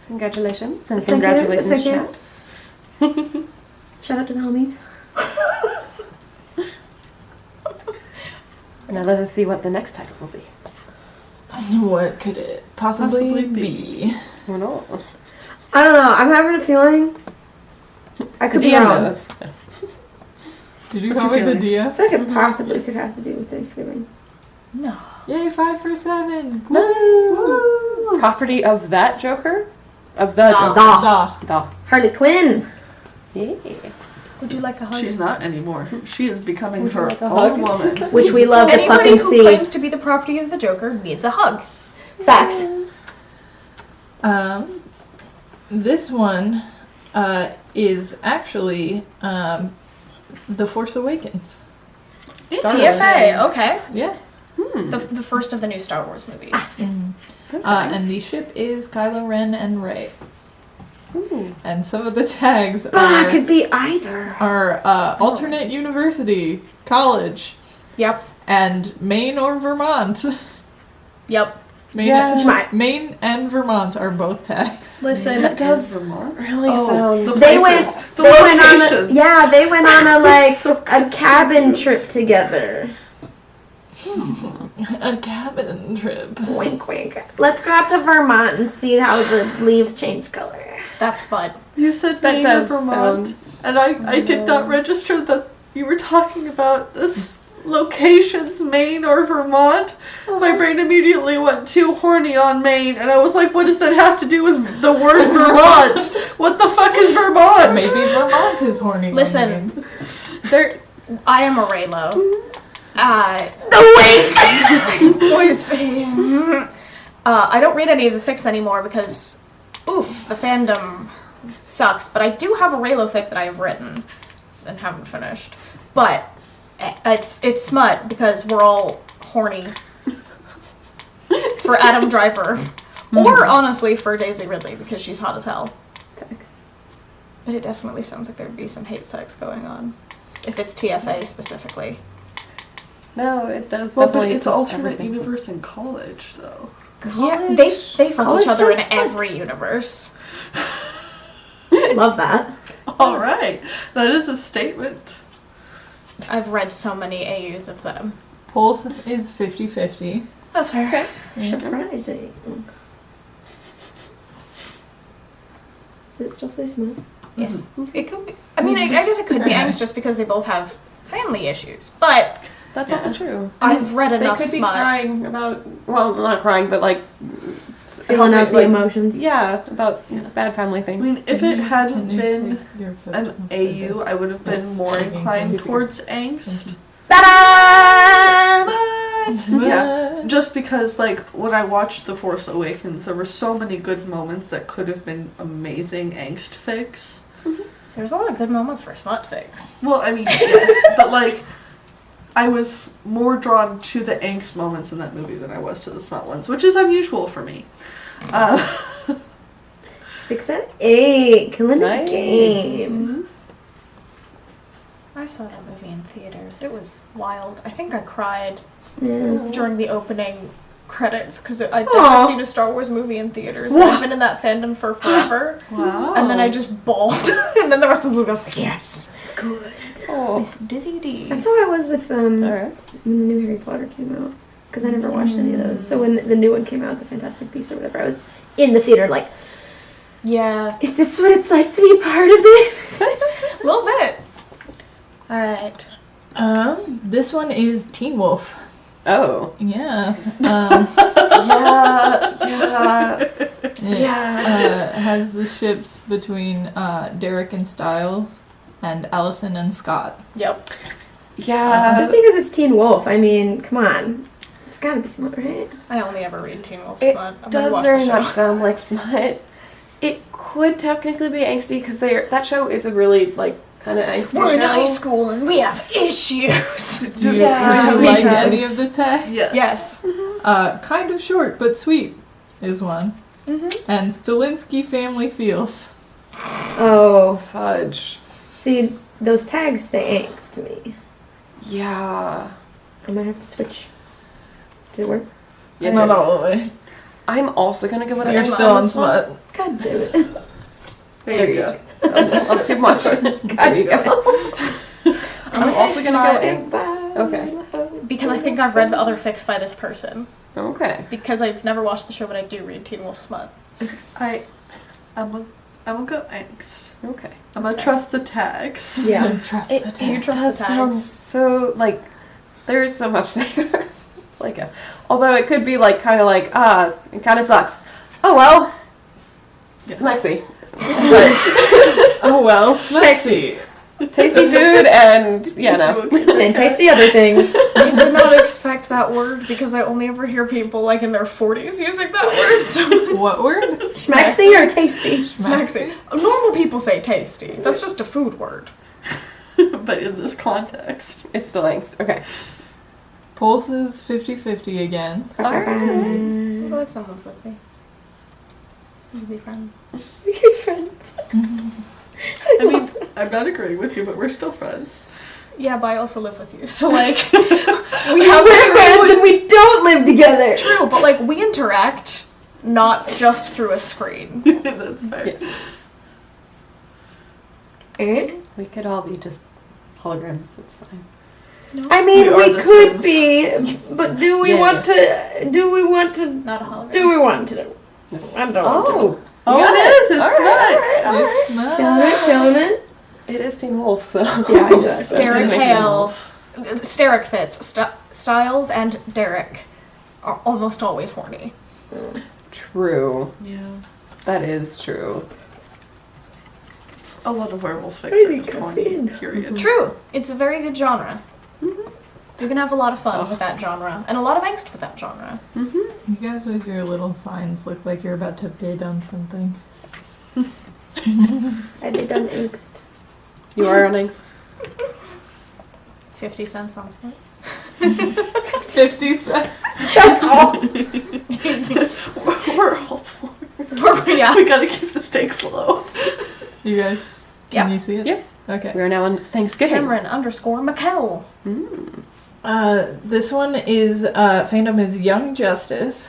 Congratulations. And Thank you, congratulations, thank you. chat. Shout out to the homies. Now let us see what the next title will be. What could it possibly, Possibly be? Who knows? I don't know. I'm having a feeling. I could be DM wrong. knows. Did you What's call your me the feeling? Dia? I feel like it possibly could have to do with Thanksgiving. No. Yay, 5 for 7. No. Property of that Joker? Of the The. Harley Quinn. Yeah. Would you like a hug? She's not anymore. She is becoming Would you her like a own hug? woman. Which we love to Anybody fucking who see. claims to be the property of the Joker needs a hug. Facts. This one is actually The Force Awakens. TFA, okay. Yeah. The first of the new Star Wars movies. Yes. And the ship is Kylo Ren and Rey. Ooh. And some of the tags Bah, could be either. are alternate university, college, Yep. and Maine or Vermont. Yep. Maine, Yeah. Maine and Vermont are both tags. Listen, That does Vermont? really Oh, sound... the They places, went. the They went on a. locations. Yeah, they went on a So a cabin trip together. A cabin trip. Wink, wink. Let's go out to Vermont and see how the leaves change color. that's Spud. You said That Maine or does Vermont, sound- and I did not register that you were talking about this locations, Maine or Vermont. My brain immediately went to horny on Maine, and I was like, what does that have to do with the word Vermont? What the fuck is Vermont? Maybe Vermont is horny. on Listen. Maine. There, I am a Raylo. The wink. Boys. I don't read any of the fics anymore because, oof, the fandom sucks. But I do have a Raylo fic that I have written and haven't finished. But it's smut because we're all horny for Adam Driver, or honestly for Daisy Ridley because she's hot as hell. But it definitely sounds like there'd be some hate sex going on if it's TFA specifically. No, it does Well, but definitely... it's just alternate everything. universe in college, though. Yeah, they fuck College each other in is like- every universe. Love that. All right, that is a statement. I've read so many AUs of them. Pulse is 50-50. That's fair. Surprising. Does it still say Smut? Yes. It could be. I mean, I guess it could be Angst just because they both have family issues. But That's also true. I've read They enough could be smut. crying about... Well, not crying, but like... Feeling out the like, emotions. Yeah, about bad family I things. mean, if it Can hadn't you been take your foot an off of AU, this? I would have been more inclined towards angst. Ta-da! Smut. Yeah, just because, like, when I watched The Force Awakens, there were so many good moments that could have been amazing angst fics. There's a lot of good moments for smut fics. Well, I mean, yes, but, like, I was more drawn to the angst moments in that movie than I was to the smut ones, which is unusual for me. 6 out of 8. Killing the Nice. game. I saw that movie in theaters. It was wild. I think I cried Yeah. during the opening credits because I'd Aw. never seen a Star Wars movie in theaters. And I've been in that fandom for forever. Wow. And then I just bawled. And then the rest of the movie I was like, yes. Good. Oh, Miss Dizzy D. That's how I was with alright. when the new Harry Potter came out. Because I never watched any of those. So when the new one came out, the Fantastic Beasts or whatever, I was in the theater like, Yeah. is this what it's like to be part of this? A little bit. Alright. This one is Teen Wolf. Oh. Yeah. Yeah. Has the ships between Derek and Styles and Allison and Scott. Yep. Yeah. Just because it's Teen Wolf, I mean, come on. It's gotta be smart, right? I only ever read Teen Wolf It Smut. I've never does watched very the show. much sound like smut. It could technically be angsty because that show is a really like kind of angsty We're in show. high school and we have issues. Do you, Yeah, would you me like too. any of the tags? Yes. Yes. Kind of short but sweet is one. Mm-hmm. And Stilinski family feels. Oh, Fudge. see, those tags say angst to me. Yeah. I might have to switch. Did it work? Yeah, Not all the way. I'm also gonna go with You're Smut still on this one. Smut. God damn it. There you go. I'm too much. There you go. I'm gonna say also gonna go Smut Angst. Okay. because I think I've read other fics by this person. Okay. Because I've never watched the show, but I do read Teen Wolf Smut. I'm gonna go angst. Okay. I'm gonna trust the tags. Yeah. Trust It, the it tag. trust does the sound tags. so like there's so much there. Like although it could be like kind of like it kind of sucks. Oh well. Smexy. Oh well, Smexy. Tasty food and no. And tasty other things. I did not expect that word because I only ever hear people like in their 40s using that word. So. What word? Smexy or tasty? Smexy. Normal people say tasty. That's just a food word. But in this context, It's still angst. Okay. Pulse is 50-50 again. I'm glad someone's with me. We can be friends. We can be friends. I mean, I'm not agreeing with you, but we're still friends. Yeah, but I also live with you, so like We're friends and we don't live together. True, but like we interact not just through a screen. That's fair. Yes. Eh? We could all be just holograms. It's fine. I mean, We are we the could Sims. be, but do we Yeah. want to? Do we want to? Not a hologram. Do we want to? I don't want to. Oh, it is. It's It's Smut. Killing it. It is Teen Wolf, so. Yeah, exactly. Derek Makes Hale. Steric fits. Styles and Derek are almost always horny. True. Yeah. That is true. A lot of werewolf fics are just horny, period. True. It's a very good genre. You can have a lot of fun with that genre, and a lot of angst with that genre. You guys with your little signs look like you're about to bid on something. I did on angst. You are on angst? 50 cents on Smut. 50 cents. That's all. We're all Yeah. We gotta keep the stakes low. You guys, Yeah. can you see it? Yeah. Okay. We are now on Thanksgiving. Cameron_McKell. This one is, fandom is Young Justice.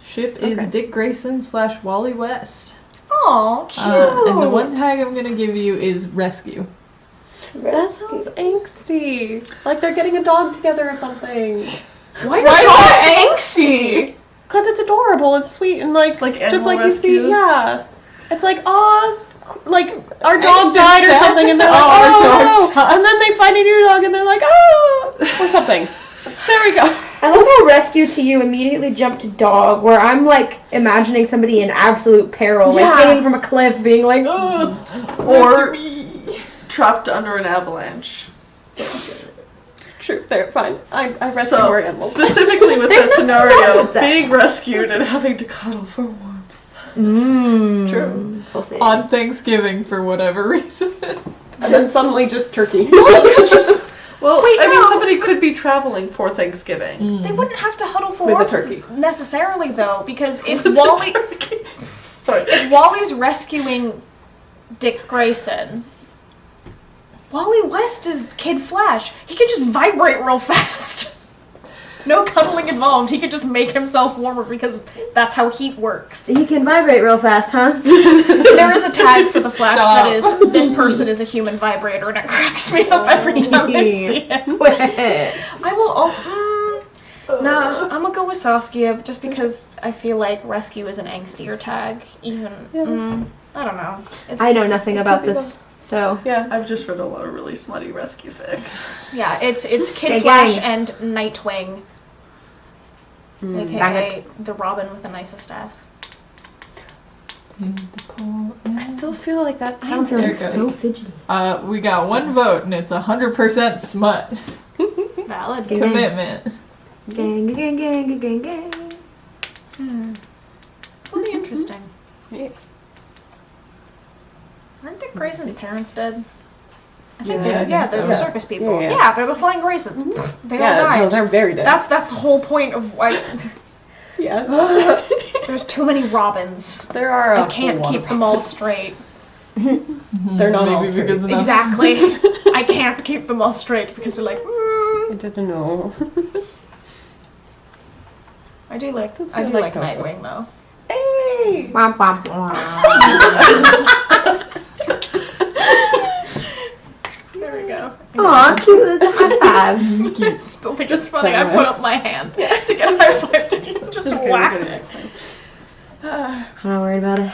Ship is Okay. Dick Grayson / Wally West. Aw, cute. And the one tag I'm gonna give you is Rescue. That sounds angsty. Like they're getting a dog together or something. Why is dogs angsty? Because it's adorable and sweet and like Like just animal like rescue? you see, yeah. It's like, aw, like our dog Angsty died or sad? something, and they're like, Oh, our oh, no. And then they find a new dog and they're like, oh, or something. There we go. I love how rescue to you immediately jumped to dog, where I'm like imagining somebody in absolute peril, like Yeah. hanging from a cliff, being like, oh. Or trapped under an avalanche. True, they're fine. I rescue So, more animals. specifically with There's that nothing wrong scenario, with that. being rescued and having to cuddle for warmth. True. So sick. On Thanksgiving for whatever reason. And then suddenly just turkey. Well, Wait, I mean, no. somebody could be traveling for Thanksgiving. They wouldn't have to huddle for With a warmth turkey. necessarily, though, because if With a Wally, turkey. Sorry. if Wally's rescuing Dick Grayson, Wally West is Kid Flash. He could just vibrate real fast. No cuddling involved. He could just make himself warmer because that's how heat works. He can vibrate real fast, huh? There is a tag for the Flash Stop. that is, this person is a human vibrator, and it cracks me up every time I see it. I will also... Nah, I'm gonna go with Saskia, just because I feel like Rescue is an angstier tag. Even... I don't know. I know nothing about this, so. Yeah. I've just read a lot of really smutty rescue fics. Yeah, it's Kid Gang, Flash gang. and Nightwing. Bang AKA the Robin with the nicest ass. I still feel like that I'm sounds feeling There it goes. so fidgety. We got one vote and it's 100% Smut. Valid. Gang. Commitment. Gang, gang, gang, gang, gang. It's really interesting. Yeah. Aren't Dick Grayson's parents dead? I think Yeah, they're, I think they're so. the circus people. Yeah, Yeah, yeah. they're the Flying Graysons. They all Yeah, died. no, they're very dead. That's the whole point of why yeah. there's too many Robins. There are. I can't keep them all straight. They're not all Maybe straight. because enough. Exactly. I can't keep them all straight because they're like. I didn't know. I do like Still I do feel like like Nightwing though. Hey. Womp, womp, womp. There we go. Aw, cute. The high five. Still think it's funny. I Sorry. put up my hand to get high fived and you just whack me. I'm not worried about it.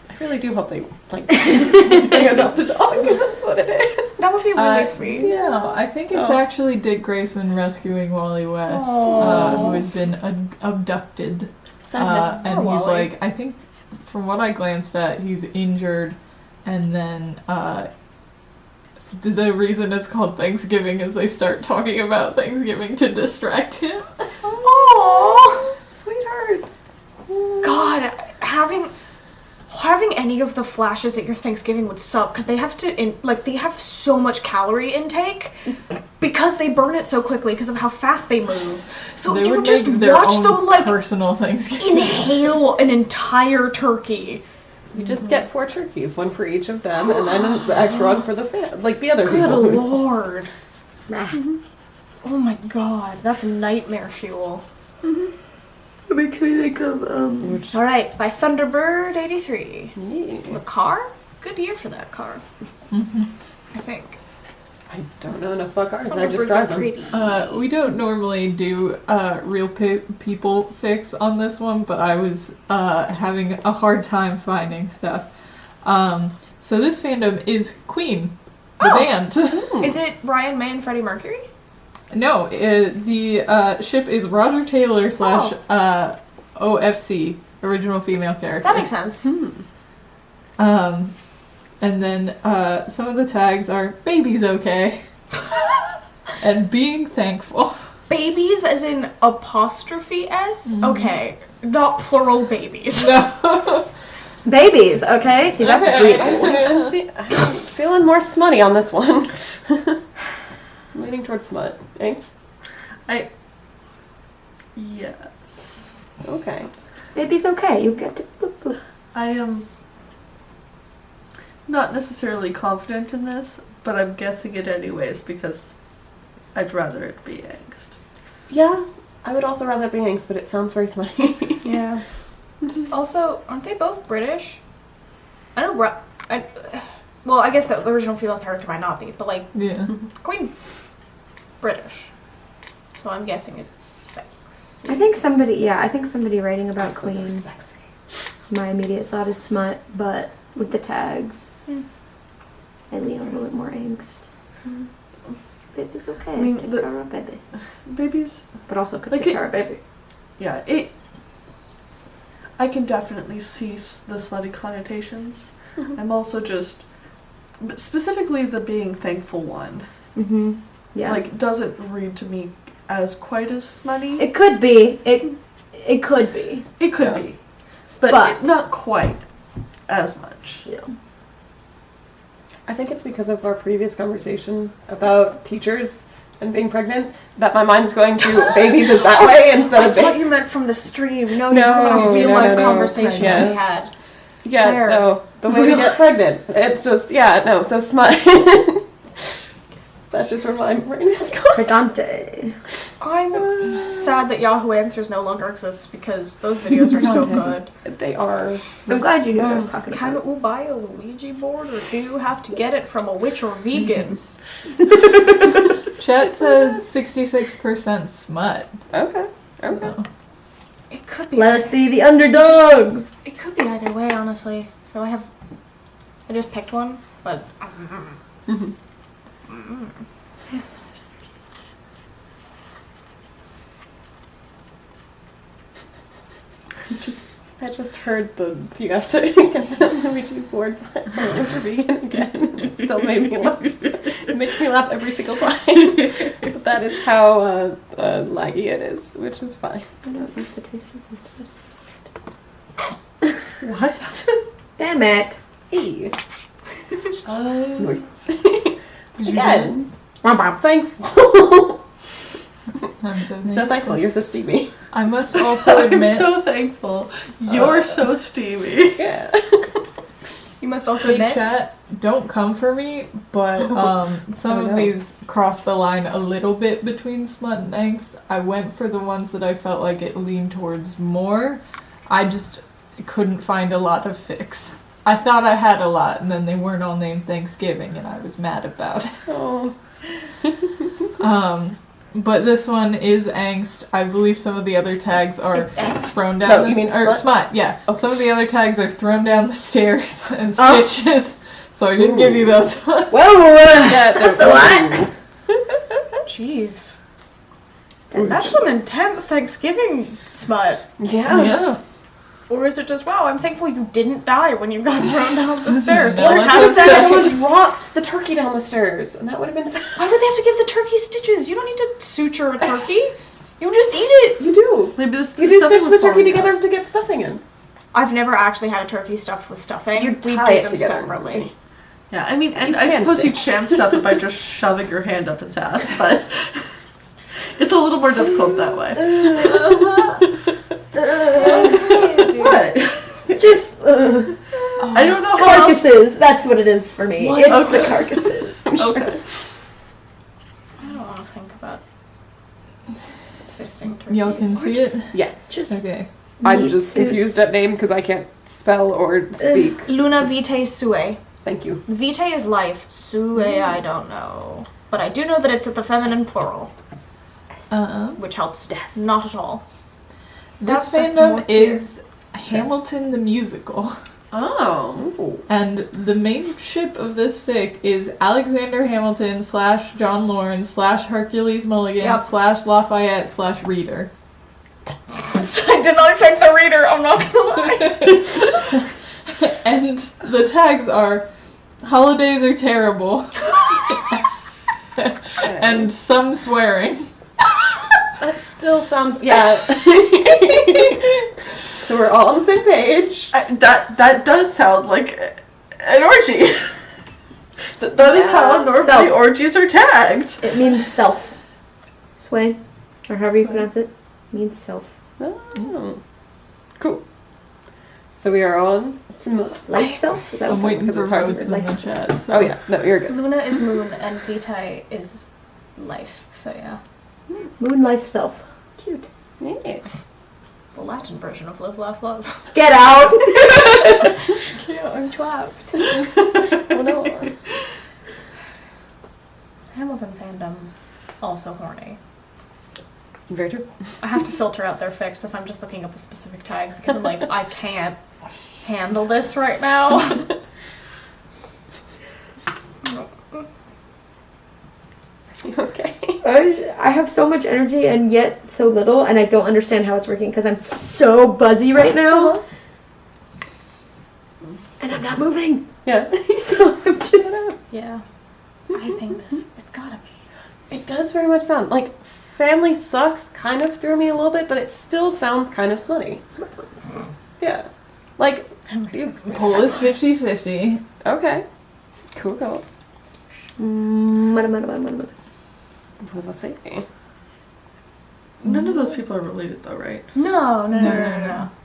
I really do hope they like they adopt a dog. That's what it is. That would be really sweet. Yeah, I think it's actually Dick Grayson rescuing Wally West, Aw. who has been abducted. Sadness. And Oh, he's Wally. like, I think from what I glanced at, he's injured, and then the reason it's called Thanksgiving is they start talking about Thanksgiving to distract him. Aww, sweethearts. God, having any of the flashes at your Thanksgiving would suck because they have to they have so much calorie intake because they burn it so quickly because of how fast they move. So They you would just make their watch own them like personal Thanksgiving. inhale an entire turkey. You just get 4 turkeys, one for each of them, and then the extra one for the the other Good people. lord. Oh my god, that's nightmare fuel. It makes me think of All right, by Thunderbird 83. Yeah. The car? Good year for that car. I think. I don't know enough about cars. I just Thunderbirds drive are them. pretty. We don't normally do real people fix on this one, but I was having a hard time finding stuff. So this fandom is Queen, the band. Is it Brian May and Freddie Mercury? No, the ship is Roger Taylor / OFC, original female character. That makes sense. And then some of the tags are baby's okay and being thankful. Babies as in apostrophe S? Okay. Not plural babies. No. Babies, okay? See, that's Okay. I'm feeling more smutty on this one. I'm leaning towards smut. Angst? yes. Okay. Baby's okay. You get to boop boop. I am not necessarily confident in this, but I'm guessing it anyways because I'd rather it be Angst. Yeah, I would also rather be Angst, but it sounds very smutty. Yeah. Also, aren't they both British? I know well, I guess the original female character might not be, but like, Yeah. Queen's British. So I'm guessing it's sex. I think somebody writing about Accents are Queen. sexy. My immediate thought is smut, but with the tags, I lean on a little bit more angst. Baby's okay. I mean, Take care of baby. Babies, But also could like take it- care of baby. yeah, I can definitely see the slutty connotations. I'm also just, but specifically the being thankful one, Mm-hmm. Yeah. like, doesn't read to me as quite as smutty. it could be. It could be. It could Yeah. be, but But- not quite as much. Yeah. I think it's because of our previous conversation about teachers and being pregnant that my mind's going to babies is that way instead I of thought babies. you meant from the stream. No, No, you're about real no, life no. conversations Yes. we had. Yeah, Fair. no, the way to get pregnant. It just, so smut. That's just where my brain is going. Pregante. I'm sad that Yahoo Answers no longer exists because those videos are so good. They are. I'm glad you knew what I was talking Can about. you buy a Ouija board or do you have to get it from a witch or vegan? Chat says 66% smut. Okay. So. It could be. Let us be the underdogs. It could be either way, honestly. So I just picked one, but Yes. I just heard you have to get the Ouija board for vegan again. It still made me laugh. It makes me laugh every single time. But that is how laggy it is, which is fine. I don't like the taste of it. What? Damn it. Hey. Noise. Did you Again. Wow. Thankful. I'm So thankful. You're so steamy. I must also I'm admit, so thankful. You're so steamy. Yeah. you must also hey admit. chat, don't come for me, but some Oh, of no. these cross the line a little bit between smut and angst. I went for the ones that I felt like it leaned towards more. I just couldn't find a lot of fix. I thought I had a lot, and then they weren't all named Thanksgiving, and I was mad about it. Oh. But this one is angst. I believe some of the other tags are It's angst. thrown down. No, you mean or slut? smut? Yeah. Okay. Some of the other tags are thrown down the stairs and Oh. stitches. So I didn't give you those ones. Whoa! Yeah, That's a lot. Jeez. That's some intense Thanksgiving smut. Yeah. Or is it just, wow, I'm thankful you didn't die when you got thrown down the stairs. No, Let's have Someone sex. dropped the turkey down the stairs, and that would have been. Why would they have to give the turkey stitches? You don't need to suture a turkey. You just eat it. You do. Maybe this. You do stitch the turkey together to get stuffing in. I've never actually had a turkey stuffed with stuffing. You We tie do it them together. separately. Yeah, I mean, and You I can suppose you stitch. can stuff it by just shoving your hand up its ass, but it's a little more difficult that way. What? Just I don't know how else. carcasses. That's what it is for me. What? It's Okay. the carcasses. Okay. I don't want to think about fisting turkeys. Y'all can see it? Yes. Just Okay. I'm meat just suits. confused at name because I can't spell or speak. Luna vitae sue. Thank you. Vitae is life. Sue, I don't know. But I do know that it's at the feminine plural, which helps not at all. This That's more fandom clear. is Hamilton the musical. Oh. And the main ship of this fic is Alexander Hamilton / John Lawrence / Hercules Mulligan Yep. / Lafayette / Reader. I did not expect the reader, I'm not gonna lie. And the tags are holidays are terrible and some swearing. That still sounds So we're all on the same page. That does sound like an orgy. That is how normally Self. orgies are tagged. It means self. Sway, or however you pronounce it, means self. Oh. Cool. So we are on Smut. Like self? Is that I'm what waiting because for it's hard to Rose in read. the chat. So. Oh yeah, no, you're good. Luna is moon and vitae is life. So yeah. Moon life self. Cute. Yeah. The Latin version of live, laugh, love. Get out! Cute, I'm trapped. Oh no. Hamilton fandom, also horny. Very true. I have to filter out their fics if I'm just looking up a specific tag because I'm like, I can't handle this right now. Okay. I have so much energy and yet so little, and I don't understand how it's working because I'm so buzzy right now. And I'm not moving. Yeah. So I'm just. Yeah. I think this, it's gotta be. It does very much sound like Family Sucks kind of threw me a little bit, but it still sounds kind of smutty. Yeah. Like, Poll is 50-50. okay. Cool. What was I saying? None of those people are related, though, right? No.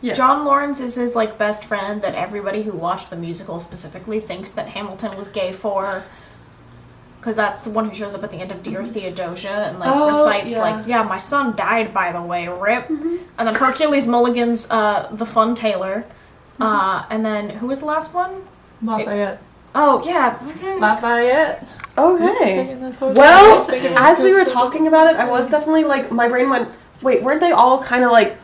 Yeah. John Lawrence is his like best friend that everybody who watched the musical specifically thinks that Hamilton was gay for. Because that's the one who shows up at the end of Dear Theodosia and like recites like, yeah, my son died by the way, rip. And then Hercules Mulligan's the fun tailor. And then who was the last one? Lafayette. Oh yeah. Lafayette. Okay. Well, Well, as we were talking about it, I was definitely like, my brain went, wait, weren't they all kind of like,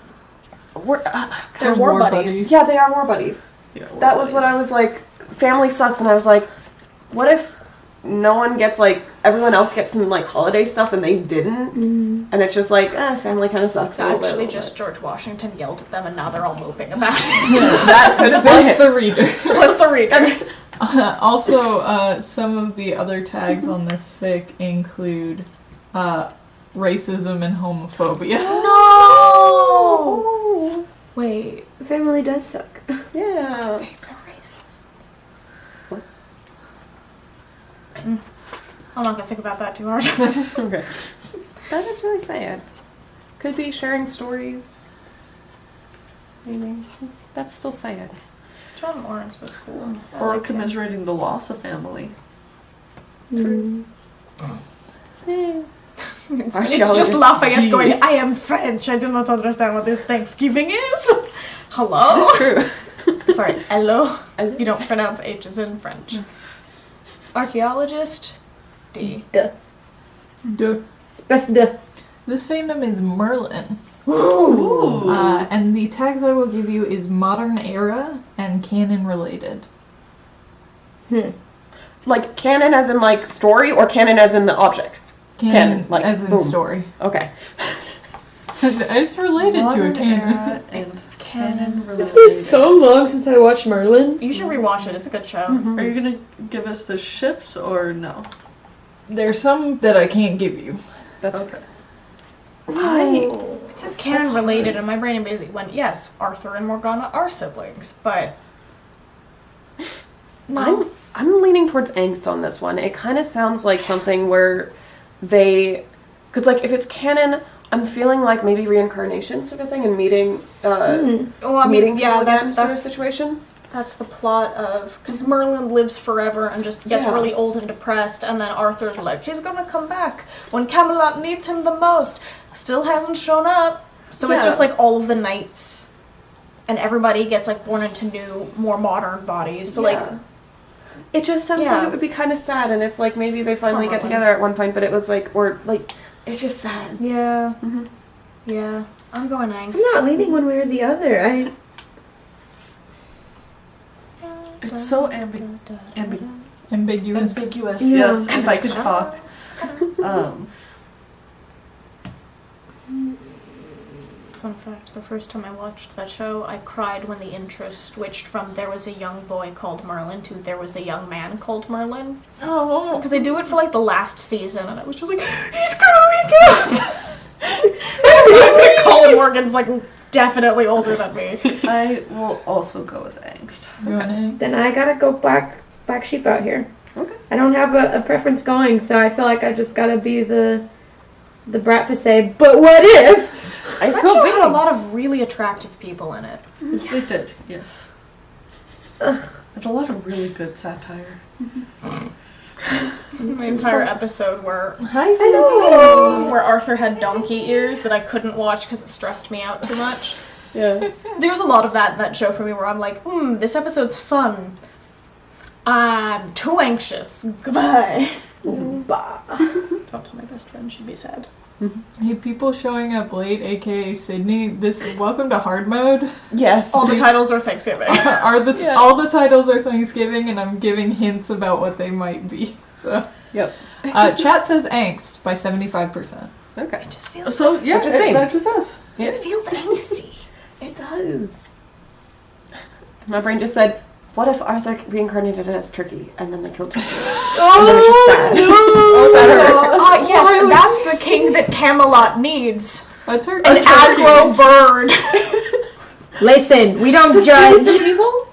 They're war buddies. yeah, they are war buddies. Yeah, That was what I was like, Family Sucks, and I was like, what if no one gets like, everyone else gets some like holiday stuff and they didn't? And it's just like, family kind of sucks. It's a little bit, actually a little just George Washington yelled at them and now they're all moping about it. that could have been Plus the reader. Plus the reader. Also, some of the other tags on this fic include racism and homophobia. No! Wait. Family does suck. Yeah. Racist. I'm not gonna think about that too hard. Okay. That is really sad. Could be sharing stories. Maybe. That's still sad. John Lawrence was cool. I Or liked him. commiserating the loss of family. Mm. It's Archaeologist just Lafayette D. going, I am French, I do not understand what this Thanksgiving is. Hello? True. Sorry, hello? You don't pronounce H's in French. Archaeologist, D. Duh. Duh. Spes de. This fandom is Merlin. Ooh. And the tags I will give you is modern era and canon related. Like canon as in like story or canon as in the object? Canon, like, as in boom. story. Okay. It's related to a Modern canon. era and canon related. It's been so long since I watched Merlin. You should rewatch it. It's a good show. Are you gonna give us the ships or no? There's some that I can't give you. That's Okay. It says canon related, and my brain immediately went, yes, Arthur and Morgana are siblings, but no. I'm leaning towards Angst on this one. It kind of sounds like something where because like if it's canon, I'm feeling like maybe reincarnation sort of thing and meeting meeting people again sort of situation. That's the plot of, because Merlin lives forever and just gets really old and depressed, and then Arthur's like, he's gonna come back when Camelot needs him the most. Still hasn't shown up. So it's just like all of the knights, and everybody gets like born into new, more modern bodies. So like, it just sounds like it would be kind of sad, and it's like maybe they finally get together at one point, but it was like, or like, it's just sad. Yeah. Mm-hmm. Yeah. I'm going Angst. I'm not leaning one way or the other. It's so Ambiguous. ambiguous. Yes, if I could talk. Fun fact, the first time I watched that show, I cried when the intro switched from there was a young boy called Merlin to there was a young man called Merlin. Oh. Because they do it for like the last season, and I was just like, he's growing up! Colin Morgan's like definitely older than me. I will also go as Angst. Then I gotta go black sheep out here. Okay. I don't have a preference going, so I feel like I just gotta be the brat to say, but what if? That show had a lot of really attractive people in it. They did, yes. There's a lot of really good satire. The entire episode where Arthur had donkey ears that I couldn't watch because it stressed me out too much. Yeah. There's a lot of that in that show for me where I'm like, this episode's fun. I'm too anxious. Goodbye. Don't tell my best friend, she'd be sad. Hey, people showing up late, aka Sydney. Welcome to hard mode. Yes. All the titles are Thanksgiving. All the titles are Thanksgiving, and I'm giving hints about what they might be. So. Yep. Chat says Angst by 75%. Okay. It just feels So yeah, it matches us. it feels angsty. It does. My brain just said, what if Arthur reincarnated as Turkey and then they killed Turkey? Yes, that's the king that Camelot needs. A turkey. An aggro bird. Listen, we don't judge.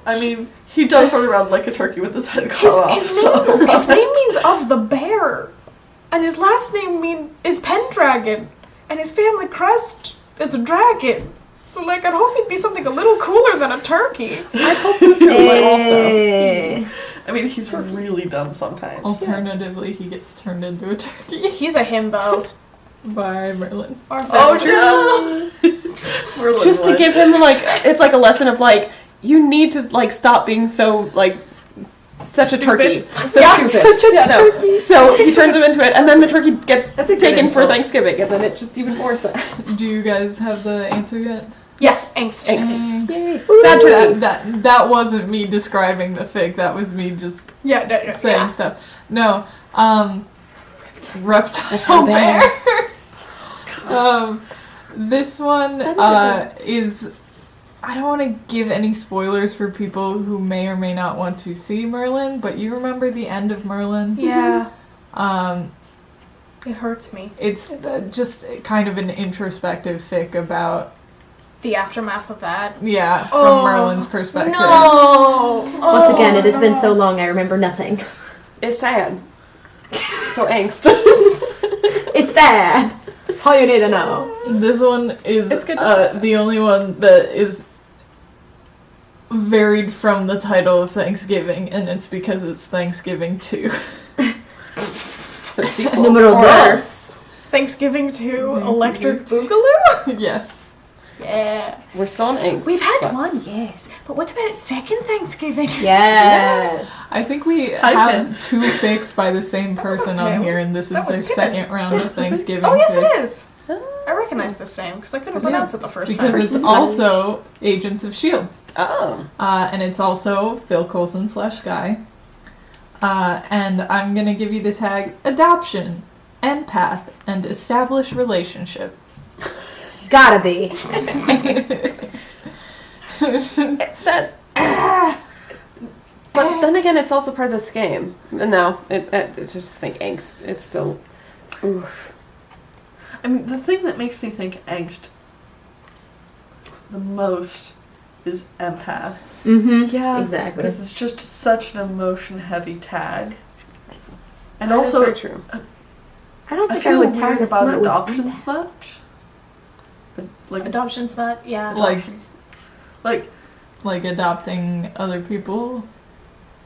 I mean, he does run around like a turkey with his head cut off. His name means of the bear, and his last name is Pendragon, and his family crest is a dragon. So, like, I'd hope he'd be something a little cooler than a turkey. I hope so too, but also. I mean, he's really dumb sometimes. Alternatively, he gets turned into a turkey He's a himbo. by Merlin. Oh no! Just to give him, like, it's like a lesson of, like, you need to, like, stop being so, like, such a turkey. So stupid. Such a turkey. No. So he turns him into it, and then the turkey gets That's a good taken for insult. Thanksgiving, and then it's just even more sad. Do you guys have the answer yet? Yes, angst. Yay. Sad turkey. That wasn't me describing the fic. That was me just saying stuff. No. Reptile bear. This one is. I don't want to give any spoilers for people who may or may not want to see Merlin, but you remember the end of Merlin? Yeah. It hurts me. It's just kind of an introspective fic about The aftermath of that. from Merlin's perspective. No! Once again, it has been so long, I remember nothing. It's sad. So angst. It's sad. That's all you need to know. This one is It's good to the only one that is varied from the title of Thanksgiving, and it's because it's Thanksgiving 2. So sequel. Numero Or- dos. Thanksgiving 2 Electric Boogaloo? Yes. Yeah. We're still on angst. We've had but- one, yes. But what about second Thanksgiving? Yes. I think we Hi, have 2 fics by the same person okay. on here, and this is That was their good. second round of Thanksgiving. Oh, yes, fics. it is. I recognize this name because I couldn't pronounce it the first Because time. it's also Agents of S.H.I.E.L.D. Oh. And it's also Phil Coulson / Sky. And I'm going to give you the tag adoption, empath, and establish relationship. Gotta be. That. But then again, it's also part of this game. No, I just think angst. It's still. Oof. I mean, the thing that makes me think angst the most is empath. Mm-hmm. Yeah, exactly. Because it's just such an emotion-heavy tag. And that also, is very true. I don't think I, feel would weird tag a about smut with adoption empath. smut. But like Adoption smut, yeah. like adopting other people.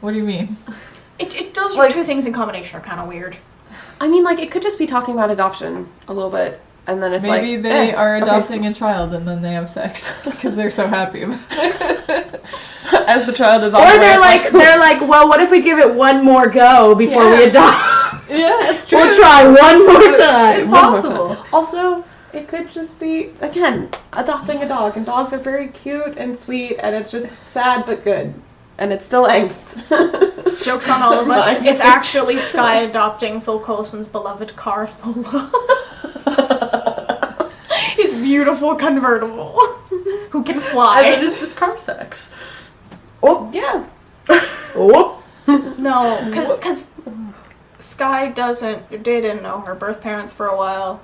What do you mean? Those Like- two things in combination are kind of weird. I mean, like, it could just be talking about adoption a little bit, and then it's Maybe like they are okay. adopting a child and then they have sex because they're so happy about it. As the child is on Or the way, they're it's like, well, what if we give it one more go before we Yeah. adopt? Yeah, that's true. We'll try one more time. it's possible. Also, it could just be, again, adopting a dog, and dogs are very cute and sweet, and it's just sad but good. And it's still angst. Joke's on all of us. Fine. It's actually Sky adopting Phil Coulson's beloved car, Lola. His beautiful convertible who can As fly. it is just car sex. Oh, yeah. Oh. No, because Sky didn't know her birth parents for a while.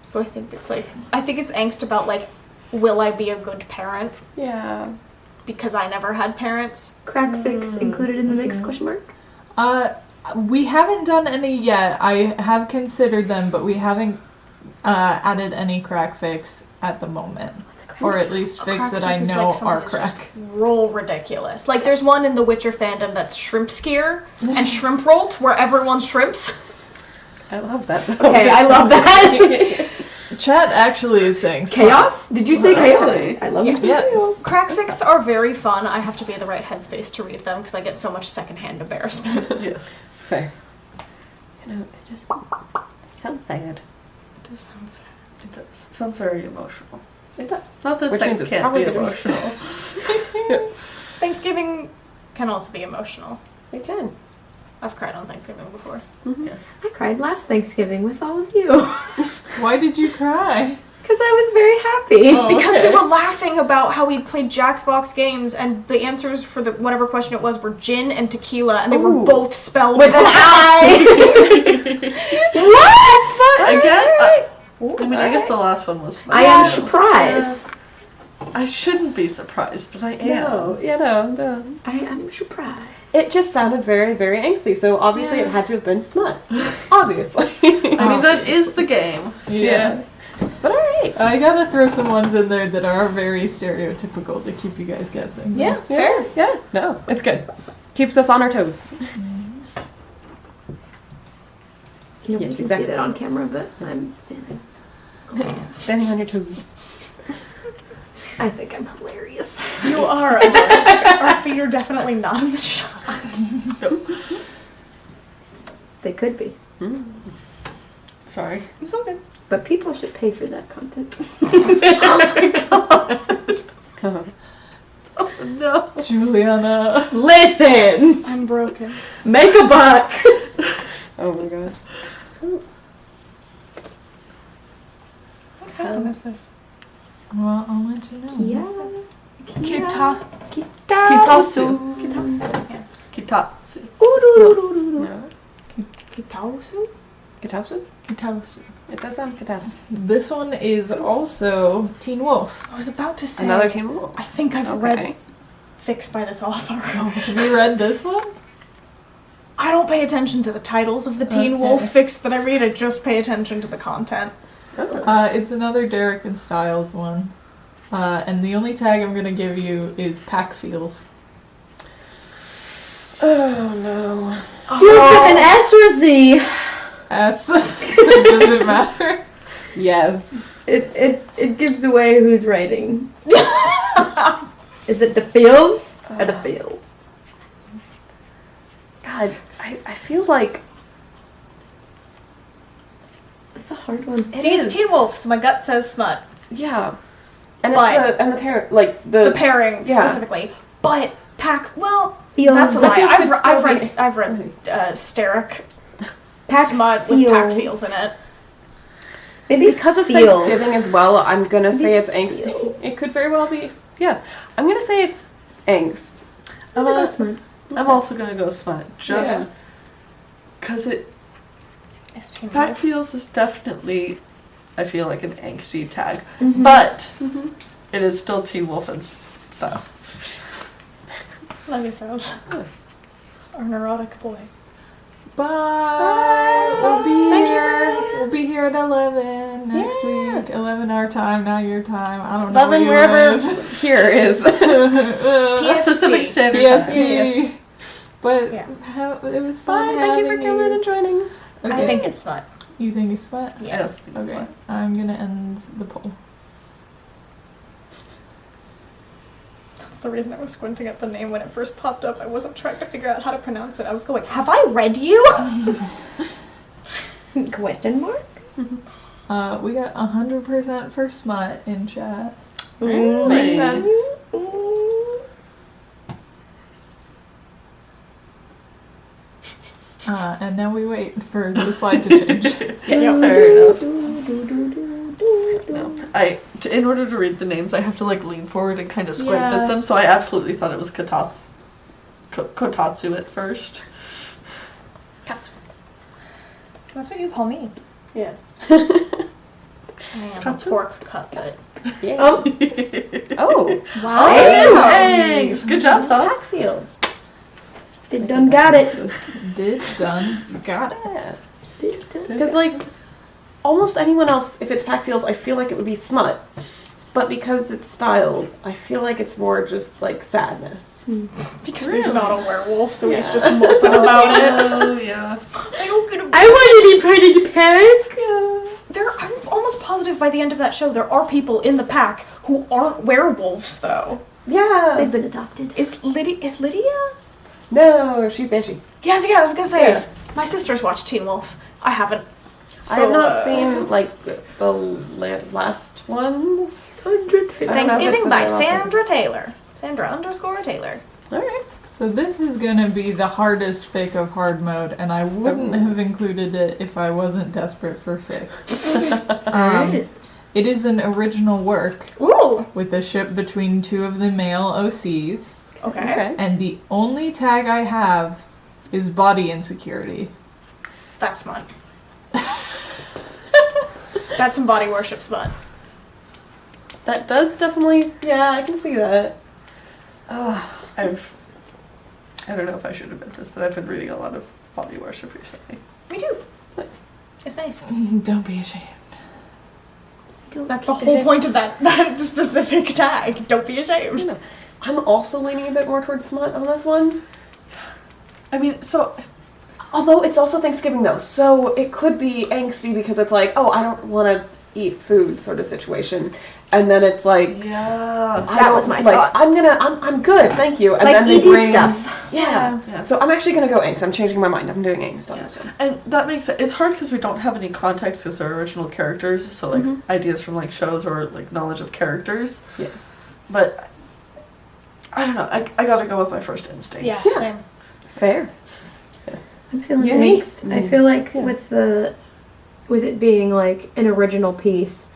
So I think it's angst about, like, will I be a good parent? Yeah. Because I never had parents. Crack fix included in the mix? Question mark. We haven't done any yet. I have considered them, but we haven't added any crack fix at the moment. Or at least fics Crack that I fic is, know like, something are that's crack. just roll ridiculous. Like, there's one in the Witcher fandom that's shrimp skier and shrimp rolled, where everyone's shrimps. I love that. Okay, I love that. Chat actually is saying Chaos? Did you say chaos? Really? I love Yeah. you some Yeah. chaos. Crack fics are very fun. I have to be in the right headspace to read them because I get so much secondhand embarrassment. Yes. Fair. You know, it just sounds sad. It does sound sad. It does. Sounds very emotional. It does. Not that Which means sex it's can't probably be gonna be- emotional. Thanksgiving can also be emotional. It can. I've cried on Thanksgiving before. I cried last Thanksgiving with all of you. Why did you cry? Because I was very happy. Oh. Because Okay. we were laughing about how we played Jackbox games and the answers for the whatever question it was were gin and tequila and they were Ooh. both spelled With an wrong. I. What? Again, I mean, I guess the last one was. I am surprised. I shouldn't be surprised, but I am. No. I am surprised. It just sounded very, very angsty, so obviously it had to have been smut. Obviously. I mean, that is the game. Yeah. But alright. I gotta throw some ones in there that are very stereotypical to keep you guys guessing. Yeah, Fair. Yeah. No, it's good. Keeps us on our toes. You know, Yes, you can exactly. see that on camera, but I'm standing. Standing on your toes. I think I'm hilarious. You are. I just think our feet are definitely not in the shot. They could be. Sorry. It's okay. But people should pay for that content. Oh no. Juliana. Listen! I'm broken. Make a buck! Oh my gosh. What fandom is this? Well, I'll let you know. Kitasu. Kitatsu. Kitatsu. No. Kitaosu? Kitatsu? Kitaosu. It does sound Kitatsu. This one is also Teen Wolf. I was about to say. Another Teen Wolf. I think I've Okay. read fics by this author. Have you read this one? I don't pay attention to the titles of the Teen Okay. Wolf fics that I read. I just pay attention to the content. It's another Derek and Styles one. And the only tag I'm gonna give you is Pack Feels. Oh no. Feels with an S or a Z. S. Does it matter? Yes. It gives away who's writing. Is it the feels or the feels? God, I feel like It's a hard one. See, it's Teen Wolf, so my gut says smut. yeah. And But- the parent like The pairing yeah. specifically, but pack. Well, Feels. that's a That lie. feels I've, could re- I've still read be- I've read Steric Pack smut with pack feels. feels in it. Maybe because it's feels. Thanksgiving as well, I'm gonna say it's Maybe it's angsty. It could very well be Yeah. I'm gonna say it's Angst. I'm gonna go Smut. I'm also gonna go Smut, just because Pack Feels is definitely, I feel like, an angsty tag, but it is still Teen Wolf and Styles. Love you, Styles. Our neurotic boy. Bye. We'll be here. We'll be here at 11 next week. 11 our time, not your time. I don't know 11 where wherever you live. here is. Pacific Standard Time. PST. But it was fun. Bye. Thank you for coming and joining. Okay. I think it's Smut. You think it's Smut? Yes. Okay. I'm gonna end the poll. That's the reason I was squinting at the name when it first popped up. I wasn't trying to figure out how to pronounce it. I was going, have I read you? Question mark? We got 100% for Smut in chat. Makes sense. And now we wait for the slide to change. Fair enough. No, in order to read the names, I have to lean forward and kind of squint at them. So I absolutely thought it was Kotatsu at first. Katsu. That's what you call me. Yes. I am Katsu? a pork cutlet. Yeah. Oh. Oh. Wow. Thanks. Good job, Sauce. Pack Feels. Did done got it. Did done. Got it. Because, almost anyone else, if it's Pack Feels, I feel like it would be Smut. But because it's Styles, I feel like it's more just, Because sadness. he's not a werewolf, so he's just moping about it. Oh, yeah. I want to be part of the pack. I'm almost positive by the end of that show there are people in the pack who aren't werewolves, though. Yeah. They've been adopted. Is Lydia? No, she's Banshee. Yes, I was gonna say. Yeah. My sister's watched Teen Wolf. I haven't. I have not seen, the last one. Thanksgiving by Sandra Taylor. Sandra_Taylor. Alright. So this is gonna be the hardest fic of hard mode, and I wouldn't have included it if I wasn't desperate for fics. It is an original work with a ship between two of the male OCs. Okay. And the only tag I have is body insecurity. That's Smut. That's some body worship Smut. That does definitely, I can see that. I don't know if I should admit this, but I've been reading a lot of body worship recently. Me too. It's nice. Don't be ashamed. That's the whole point of that specific tag. Don't be ashamed. No. I'm also leaning a bit more towards Smut on this one. I mean, so... Although it's also Thanksgiving though, so it could be angsty because it's I don't want to eat food sort of situation. And then it's yeah, that was my thought. I'm good, thank you. And then ED they stuff. Yeah. So I'm actually going to go Angst. I'm changing my mind. I'm doing Angst on this one. And that makes it, it's hard because we don't have any context because they're original characters, so ideas from shows or knowledge of characters. Yeah. But I don't know, I gotta go with my first instinct. Yeah, same. Fair. I'm feeling Unique. Angst. I feel like with it being an original piece,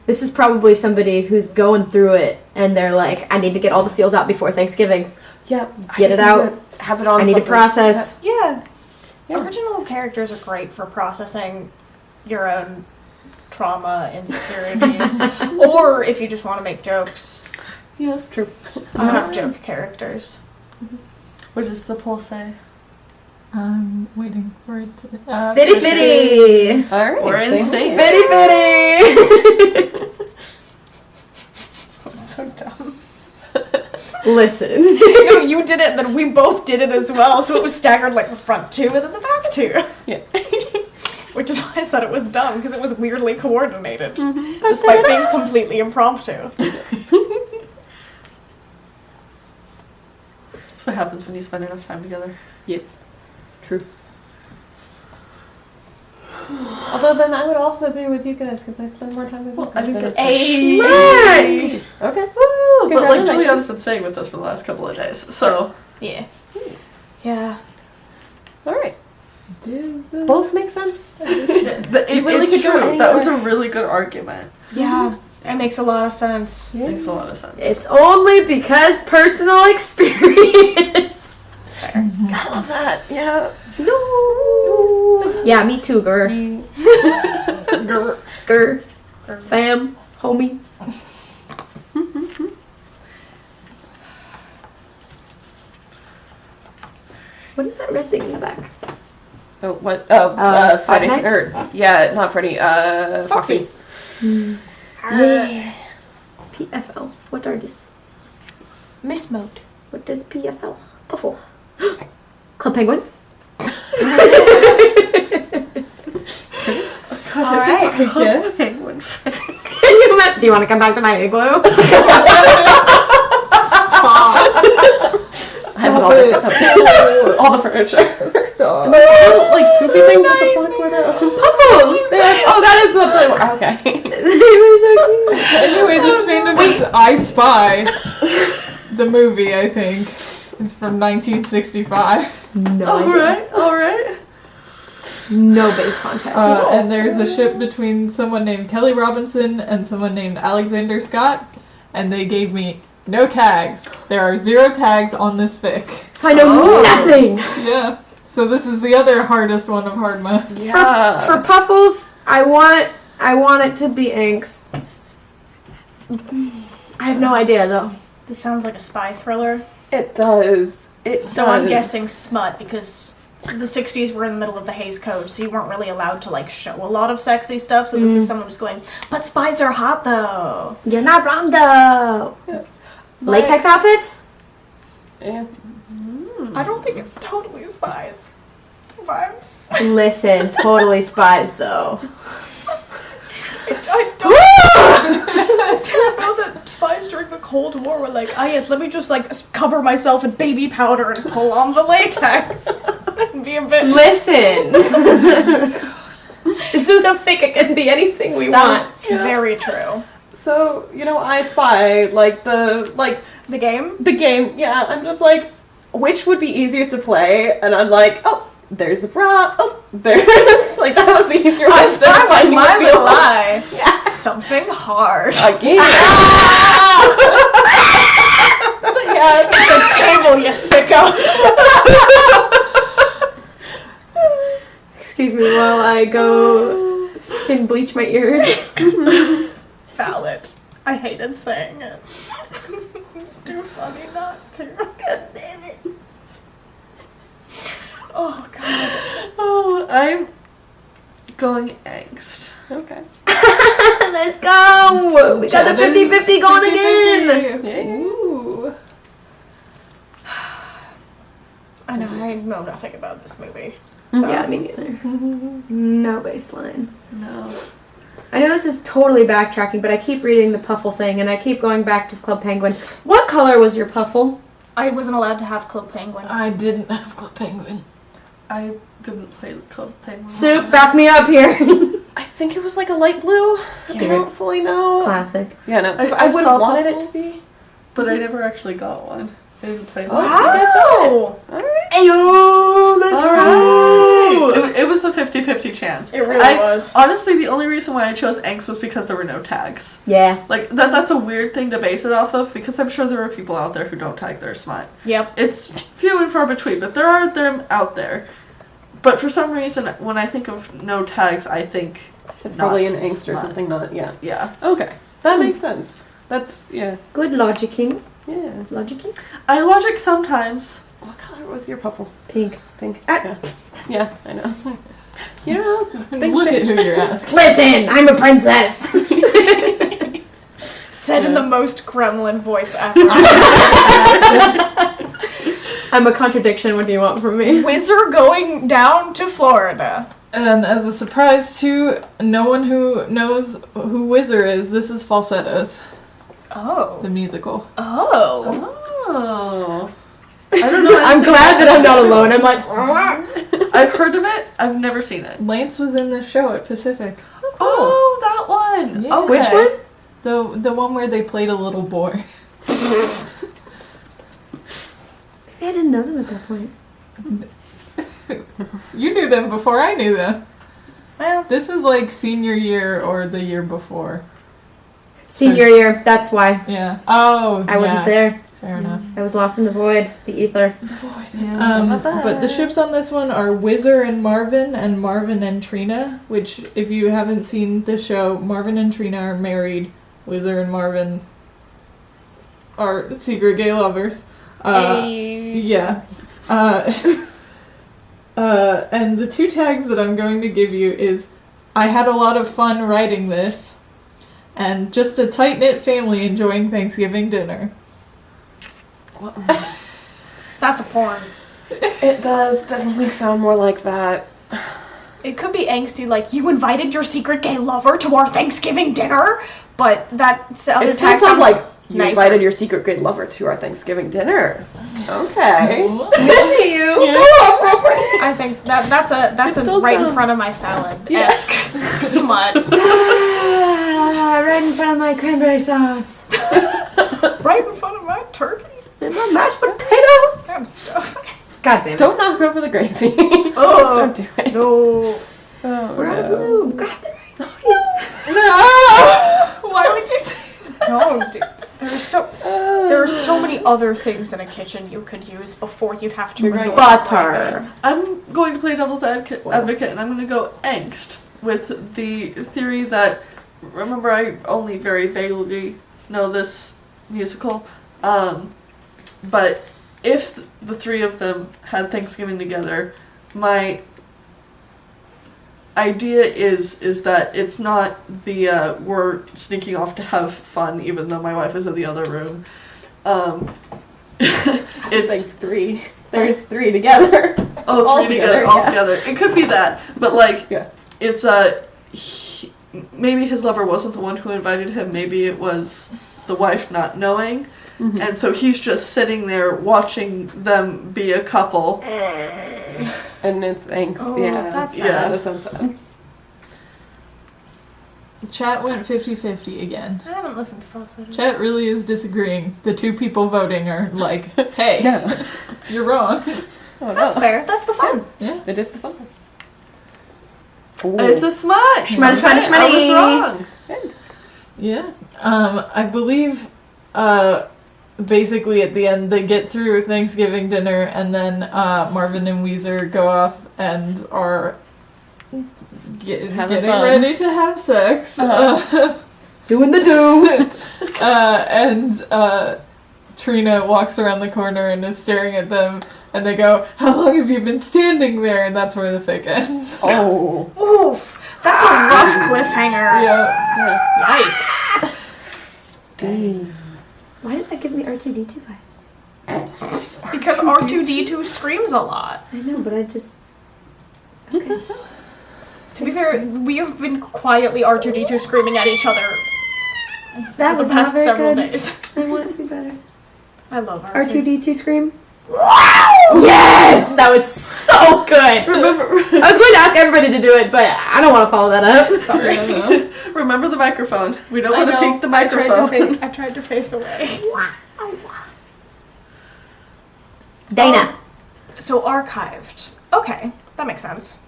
this is probably somebody who's going through it and they're like, I need to get all the feels out before Thanksgiving. Yeah. Get it out. Have it on. I need to process. Yeah. Original characters are great for processing your own trauma, insecurities, or if you just want to make jokes. Yeah, true. I have joke characters. What does the poll say? I'm waiting for it to... Fitty fitty! Alright. We're insane. Fitty fitty! That's so dumb. Listen. No, you did it, then we both did it as well, so it was staggered the front two and then the back two. Yeah. Which is why I said it was dumb, because it was weirdly coordinated, despite being completely impromptu. That's what happens when you spend enough time together. Yes. True. Although then I would also be with you guys because I spend more time with you. I think that's Smut! Okay. Woo! But Juliana's been staying with us for the last couple of days, so Yeah. Yeah. Alright. Both. Both make sense. it really it's could go true. That was a anywhere. really good argument. Yeah. It makes a lot of sense. Yeah. Makes a lot of sense. It's only because personal experience. It's fair. I love that. Yeah. No. Yeah, me too, girl. Grr. Grr. Fam. Homie. What is that red thing in the back? Oh, what? Oh, Freddy. Five Nights? Or, yeah, not Freddy. Foxy. Yeah. PFL. What are these? Miss Mode. What does PFL? Puffle. Club Penguin. Alright. Yes. Penguin. Do you want to come back to my igloo? I have all the furniture. Stop. Like goofy things. What the fuck were those? Puffles. Oh, that is what they were. Okay. They were so cute. Anyway, this fandom is I Spy, the movie, I think. It's from 1965. No idea. Alright. No base contact. And there's a ship between someone named Kelly Robinson and someone named Alexander Scott, and they gave me no tags. There are 0 tags on this fic. So I know nothing. Yeah. So this is the other hardest one of hard mode. Yeah. For Puffles, I want it to be Angst. I have no idea though. This sounds like a spy thriller. It does. So I'm guessing Smut, because the 60s were in the middle of the Hays Code, so you weren't really allowed to like show a lot of sexy stuff. So this is someone who's going, but spies are hot though. You're not wrong though. Yeah. Latex outfits? Yeah. I don't think it's totally spies vibes. Listen, totally spies though. I don't know that spies during the Cold War were like, yes, let me just like cover myself in baby powder and pull on the latex and be a bit. Listen. This is a fic. It can be anything we That want. was very true. So, I Spy, The game? the game, yeah, I'm just like, which would be easiest to play? And I'm like, oh, there's a bra, oh, there's, like, that was the easier one. I spy like finding my the little field. lie. Yeah. Something hard. Again. But yeah, The table, you sickos. Excuse me while I go and bleach my ears. Valid. I hated saying it. It's too funny not to. God damn it. Oh, God. Oh, I'm going Angst. okay. Let's go! We got the 50-50 going again! Yeah. Ooh. I know, I know nothing about this movie. So. Yeah, me neither. No baseline. No. I know this is totally backtracking, but I keep reading the Puffle thing, and I keep going back to Club Penguin. What color was your Puffle? I wasn't allowed to have Club Penguin. I didn't have Club Penguin. I didn't play the Club Penguin. Soup, back me up here. I think it was like a light blue. I don't fully know. Classic. Yeah, no. I I would saw have wanted it Puffles, to be. but I never actually got one. I didn't play one. Wow! Alright. Ayo, let's Alright. It was a 50-50 chance. It really was. Honestly, the only reason why I chose Angst was because there were no tags. Yeah. Like, that's a weird thing to base it off of, because I'm sure there are people out there who don't tag their smut. Yep. It's few and far between, but there are them out there. But for some reason, when I think of no tags, I think It's probably an not angst or smut. something, not, yeah. Yeah. Okay. That makes sense. That's, yeah. Good logicking. Yeah. Logicking? I logic sometimes. What color was your puffle? Pink. Pink. Ah. Yeah, I know. You know, Look at who you're asking. Listen, I'm a princess. Said in the most gremlin voice ever. I'm a contradiction. What do you want from me? Whizzer going down to Florida. And as a surprise to no one who knows who Whizzer is, this is Falsettos, Oh. the musical. Oh. Oh. I don't know. I'm glad that I'm not alone. I'm like, I've heard of it. I've never seen it. Lance was in the show at Pacific. Oh, that one. Yeah. Okay. which one? The one where they played a little boy. I didn't know them at that point. You knew them before I knew them. Well, This was like senior year or the year before. Senior year, that's why. Yeah. Oh, I wasn't there. Fair enough. I was lost in the void, the ether. But the ships on this one are Whizzer and Marvin and Trina, which, if you haven't seen the show, Marvin and Trina are married. Whizzer and Marvin are secret gay lovers. Yeah. And the 2 tags that I'm going to give you is, I had a lot of fun writing this, and just a tight-knit family enjoying Thanksgiving dinner. That's a porn. It does definitely sound more like that. It could be angsty, like, you invited your secret gay lover to our Thanksgiving dinner, but that other It tag sounds like you nicer. invited your secret gay lover to our Thanksgiving dinner. Okay. I see you. I think that's a right in front of my salad-esque smut. Right in front of my cranberry sauce. Right in front of my turkey. And my mashed potatoes. I'm stuffed. God damn it. Don't knock over the gravy. Oh, Don't do it. no. We're out of lube. Grab the right. No! Why would you say No, dude. There are so many other things in a kitchen you could use before you'd have to resort to Butter. I'm going to play devil's advocate, and I'm going to go angst with the theory that, remember, I only very vaguely know this musical, but if the 3 of them had Thanksgiving together, my idea is that it's not the we're sneaking off to have fun even though my wife is in the other room. It's like 3. There's 3 together. Oh, all 3 together, all together. It could be that, but like, Yeah. it's maybe his lover wasn't the one who invited him. Maybe it was the wife not knowing, and so he's just sitting there watching them be a couple. And it's angst. Oh, yeah. that's sad. That sounds sad. Chat went 50-50 again. I haven't listened to false letters. Chat really is disagreeing. The 2 people voting are like, hey, No. you're wrong. Oh, no. That's fair. That's the fun. Yeah. It is the fun. It's a smut. Shmutty, shmutty, I was shmutty. wrong. Yeah. I believe basically at the end they get through Thanksgiving dinner and then Marvin and Weezer go off and are getting fun. ready to have sex. Doing the do. And Trina walks around the corner and is staring at them and they go, how long have you been standing there? And that's where the fic ends. Oh. Oof. That's a rough cliffhanger. Yeah. Yikes. Dang. Why did that give me R2D2 vibes? Because R2D2 screams a lot. I know, but I just... Okay. To be fair, we have been quietly R2D2 screaming at each other That for was the not past very several good. days. I want it to be better. I love R2. R2D2 scream. Yes! That was so good! Remember, I was going to ask everybody to do it, but I don't want to follow that up. Sorry. remember the microphone. We don't I want to know. peek the microphone. I tried to face away. Dana. So archived. Okay, that makes sense.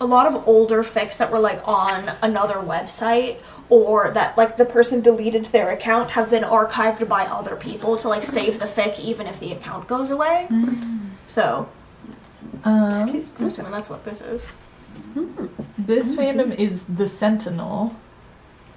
A lot of older fics that were like on another website or that like the person deleted their account have been archived by other people to like save the fic even if the account goes away. So I'm assuming that's what this is. This fandom is The Sentinel.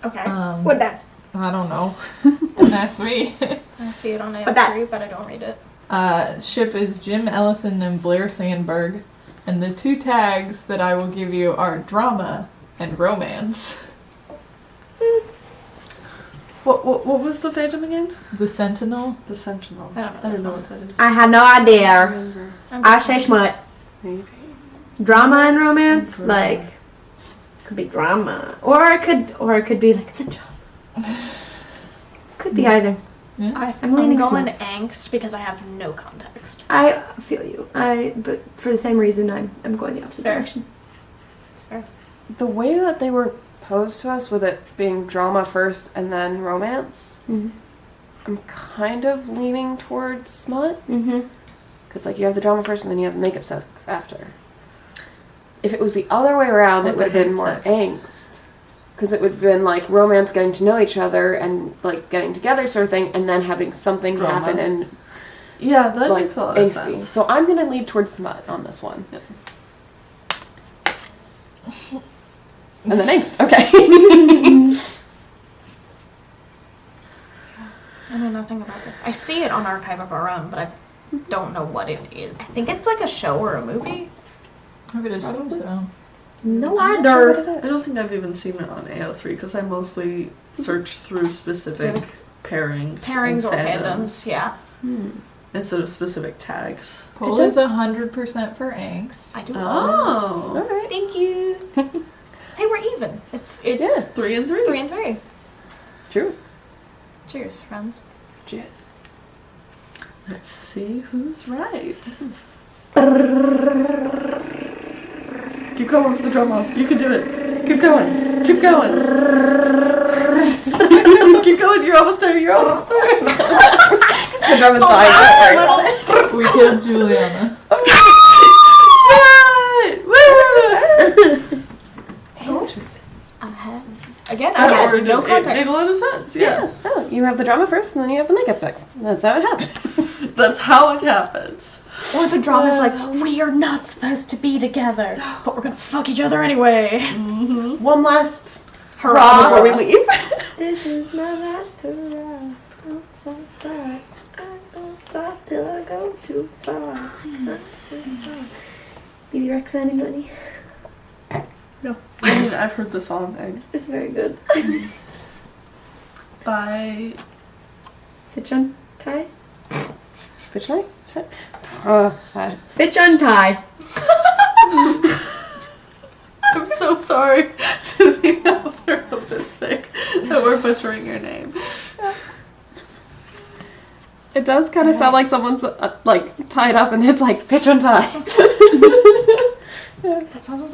Okay. What that? I don't know. Don't ask me. I see it on What that? AO3, but I don't read it. Ship is Jim Ellison and Blair Sandberg. And the 2 tags that I will give you are drama and romance. What was the fandom again? The Sentinel. The Sentinel. I don't know. what that is. I had no idea. I say smut. Maybe. Drama and romance, like, could be drama, or it could be like the drama. Could be either. Yeah. I'm leaning going smut. angst because I have no context. I feel you. But for the same reason, I'm going the opposite Fair. direction. It's fair. The way that they were posed to us with it being drama first and then romance, I'm kind of leaning towards smut. Mm-hmm. Because, like, you have the drama first and then you have the makeup sex after. If it was the other way around, it would have been more angst. because it would have been like romance, getting to know each other, and like getting together sort of thing, and then having something Drama. happen and Yeah, that like makes a lot of angsty. sense. So I'm gonna lead towards smut on this one. Yep. And then angst. Okay. I know nothing about this. I see it on Archive of Our Own, but I don't know what it is. I think it's like a show or a movie. I would assume so. No I'm not sure what wonder. it I is. don't think I've even seen it on AO3 because I mostly search through specific pairings. Pairings or and fandoms, yeah. instead of specific tags. Poll It is does- 100% for angst. I do. Oh. Alright. Thank you. Hey, we're even. It's Yeah. 3 and 3. 3 and 3. True. Cheers, friends. Cheers. Let's see who's right. Keep going with the drama. You can do it. Keep going. Keep going. Keep going. You're almost there. You're almost there. The drum is dying. Don't worry. We killed Juliana. Smut! Woo! Interesting. Again, I That had ordered no it made context. a lot of sense. Yeah. Oh, you have the drama first, and then you have the makeup sex. That's how it happens. That's how it happens. Or the drama's like, we are not supposed to be together, but we're gonna fuck each other anyway. One last Hurrah. before we leave. This is my last hurrah. Don't stop. I don't stop till I go too far. BB Rex, anybody? I mean, I've heard the song It's very good. by. Fitch untie? Which night? Fitch untie. I'm so sorry to the author of this fic that we're butchering your name. It does kind of sound like someone's like tied up, and it's like pitch and tie. That sounds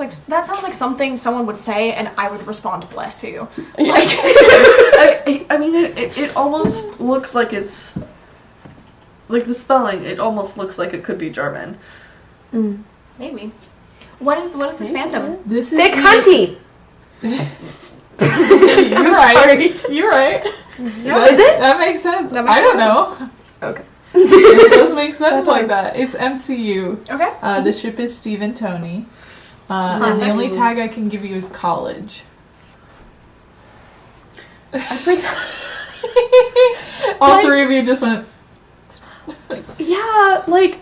like something someone would say, and I would respond, "Bless you." Like, I mean, it almost looks like it's. Like the spelling, it almost looks like it could be German. Maybe. What is this fandom? This is Thick the- Hunty. You're right. You're right. Is it? That makes sense. That makes I don't sense. know. Okay. It does make sense That like does. that. It's MCU. Okay. The ship is Steve and Tony. And the Classic. only tag I can give you is college. All three of you just went. yeah, like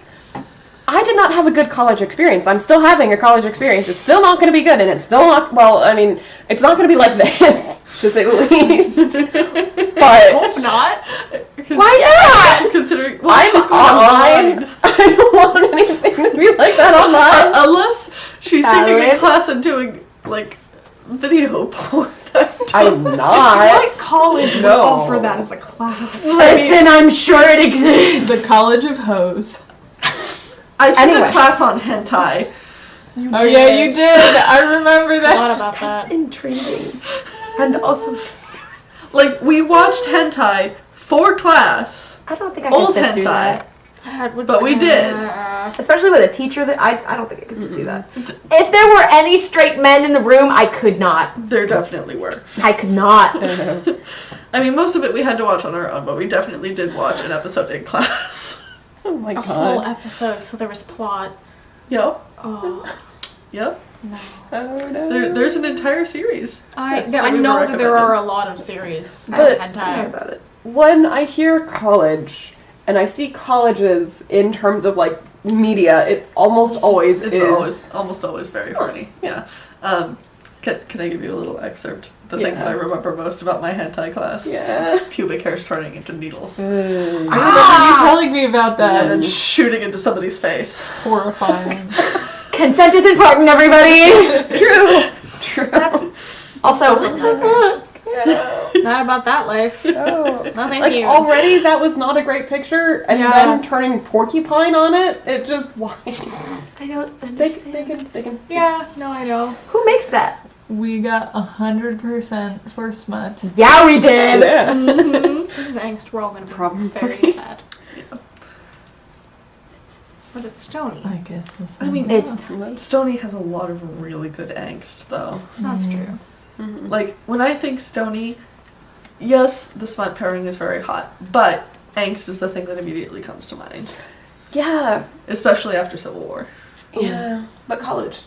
I did not have a good college experience. I'm still having a college experience. It's still not going to be good, and it's still not. Well, I mean, it's not going to be like this, to say the least. But Hope not. why not? Considering I'm she's going online. I don't want anything to be like that online. Unless she's taking a Valid. class and doing like video porn. I'm not. What college would No. offer that as a class? Listen, I'm sure it exists. The College of Hose. I took Anyway. a class on hentai. Oh yeah, you did. I remember A that. lot about That's that. intriguing. And also, Like we watched hentai for class, I don't think I can old sit through hentai, that. but we did. Especially with a teacher that I don't think I could sit through that. If there were any straight men in the room, I could not. There definitely were. I could not. I mean, most of it we had to watch on our own, but we definitely did watch an episode in class. Oh my A whole god. episode, so there was plot. Yep. Oh Yep. no! Oh no. There's an entire series. I we know were that there recommended. are a lot of series. But- I don't know hentai. about it. When I hear college and I see colleges in terms of like media, it almost always It's is. almost always very funny. Yeah. Can I give you a little excerpt? The thing Yeah. that I remember most about my hentai class Yeah. is pubic hairs turning into needles I remember you telling me about and then that. shooting into somebody's face. Horrifying. Consent is important, everybody. True. True. That's Also, not about that life. Oh. No, thank Like you. already that was not a great picture, and Yeah. then turning porcupine on it, it just why? I don't They understand. can. Yeah, no, I know. Who makes that? We got 100% for Smut. Yeah, we did. Yeah. This is angst. We're all gonna be Probably. very sad. But it's Stony. I guess. I mean, It's Stony has a lot of really good angst, though. That's true. Mm-hmm. Like, when I think Stony, yes, the Smut pairing is very hot, but Angst is the thing that immediately comes to mind. Yeah. Especially after Civil War. Yeah. But college.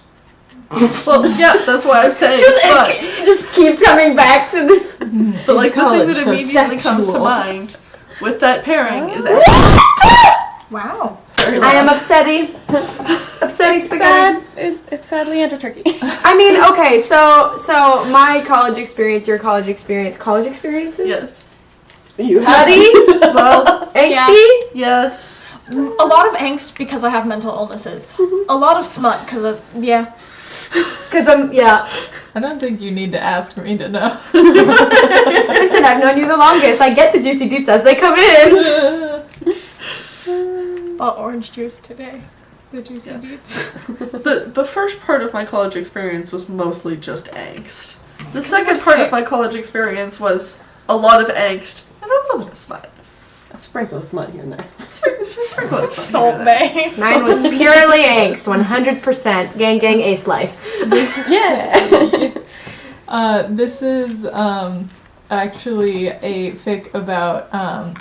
Well, yeah, that's why I'm saying Smut. It just keeps coming back to the... But, like, the college, thing that so immediately comes to sexual. mind with that pairing is Wow. I am upsetty. Upsetty spaghetti. It's sad Leander turkey. I mean, okay, so my college experience, your college experiences? Yes. You Study? Well, Angsty? yes. A lot of angst because I have mental illnesses. A lot of smut because of, yeah. Because I don't think you need to ask me to know. Listen, I've known you the longest. I get the juicy deeps as they come in. Orange juice today. The juicy deets. The first part of my college experience was mostly just angst. The second part of my college experience was a lot of angst and a little bit of smut. A sprinkle of smut here and there. Sprinkle of smut Salt here and there. Bay. Mine was purely angst, 100%. Gang, gang, ace life. Yeah. This is actually a fic about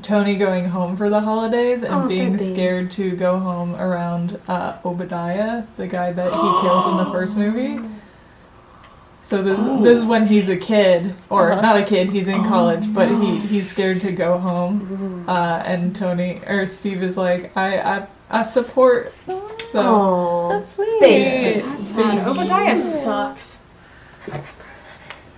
Tony going home for the holidays and being baby. scared to go home around Obadiah, the guy that he kills in the first movie. So this is when he's a kid, or not a kid, he's in college, but he's scared to go home. And Tony or Steve is like, I support. So Oh, That's sweet. baby. That's sad. Obadiah sucks.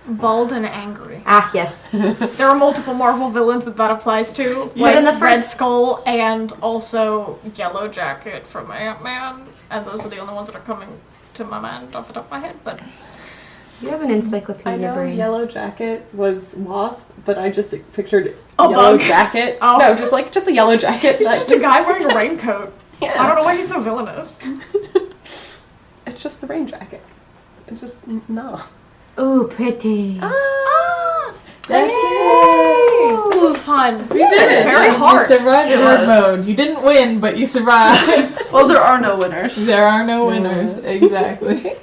Bald and angry. Ah, yes. There are multiple Marvel villains that applies to. But in the first- Red Skull and also Yellow Jacket from Ant-Man. And those are the only ones that are coming to my mind off the top of my head. But You have an encyclopedia I know brain. Yellow Jacket was Wasp, but I just pictured A Yellow bug. Jacket. Oh. No, just a Yellow Jacket. he's just a guy wearing a raincoat. Yeah. I don't know why he's so villainous. It's just the rain jacket. It just no. Ooh, pretty. Ah! that's This was fun. it. You did it. Very You hard. survived It hard was. mode. You didn't win, but you survived. Well, there are no winners. There are no winners. Exactly.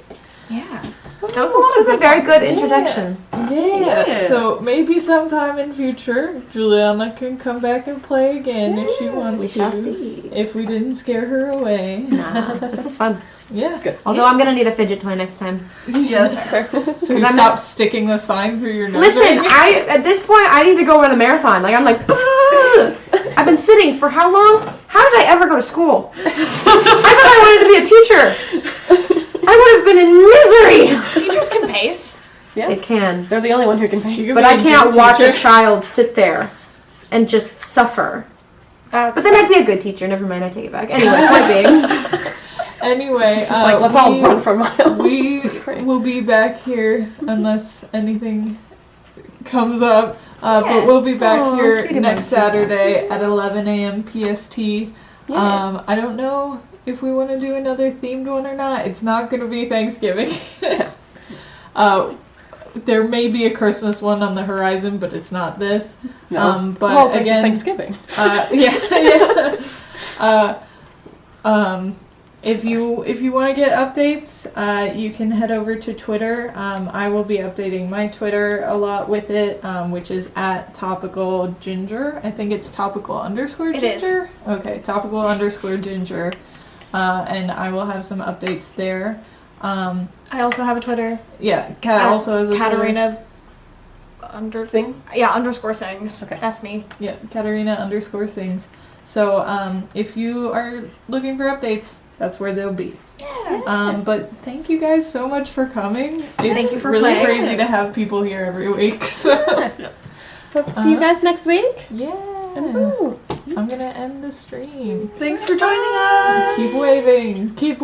Yeah. That was a lot This was of a very good introduction. Yeah. So maybe sometime in future, Juliana can come back and play again if she wants We to. shall see. If we didn't scare her away. Nah, this is fun. Yeah. Good. Although I'm gonna need a fidget toy next time. Yes. So you I'm stop sticking the sign through your nose. Listen, at this point I need to go run a marathon. Like I'm like, I've been sitting for how long? How did I ever go to school? I thought I wanted to be a teacher. I would have been in misery. Teachers can pace. Yeah. It can, They're the only one who can pay. but I can't watch a child sit there and just suffer. But then I'd be a good teacher. Never mind, I take it back. Anyway, point being. Anyway, Just like let's all run for a mile. We will be back here unless anything comes up. But we'll be back Aw, here cutie next monkey. Saturday at 11 a.m. PST. Yeah. I don't know if we want to do another themed one or not. It's not going to be Thanksgiving. There may be a Christmas one on the horizon, but it's not this. No. But Well, this is again, Thanksgiving. If you want to get updates, you can head over to Twitter. I will be updating my Twitter a lot with it, which is at topical ginger. I think it's topical _ ginger. It is. Okay, topical _ ginger, and I will have some updates there. I also have a Twitter. Yeah, Kat also has a Twitter. Katarina Things. Yeah, _sings. Okay. That's me. Yeah, Katarina _sings. So if you are looking for updates, that's where they'll be. Yeah. But thank you guys so much for coming. It's Thank you for really playing. crazy to have people here every week. So Hope to see you guys next week. yeah, Woohoo. I'm gonna end the stream. Thanks for joining us. Keep waving. Keep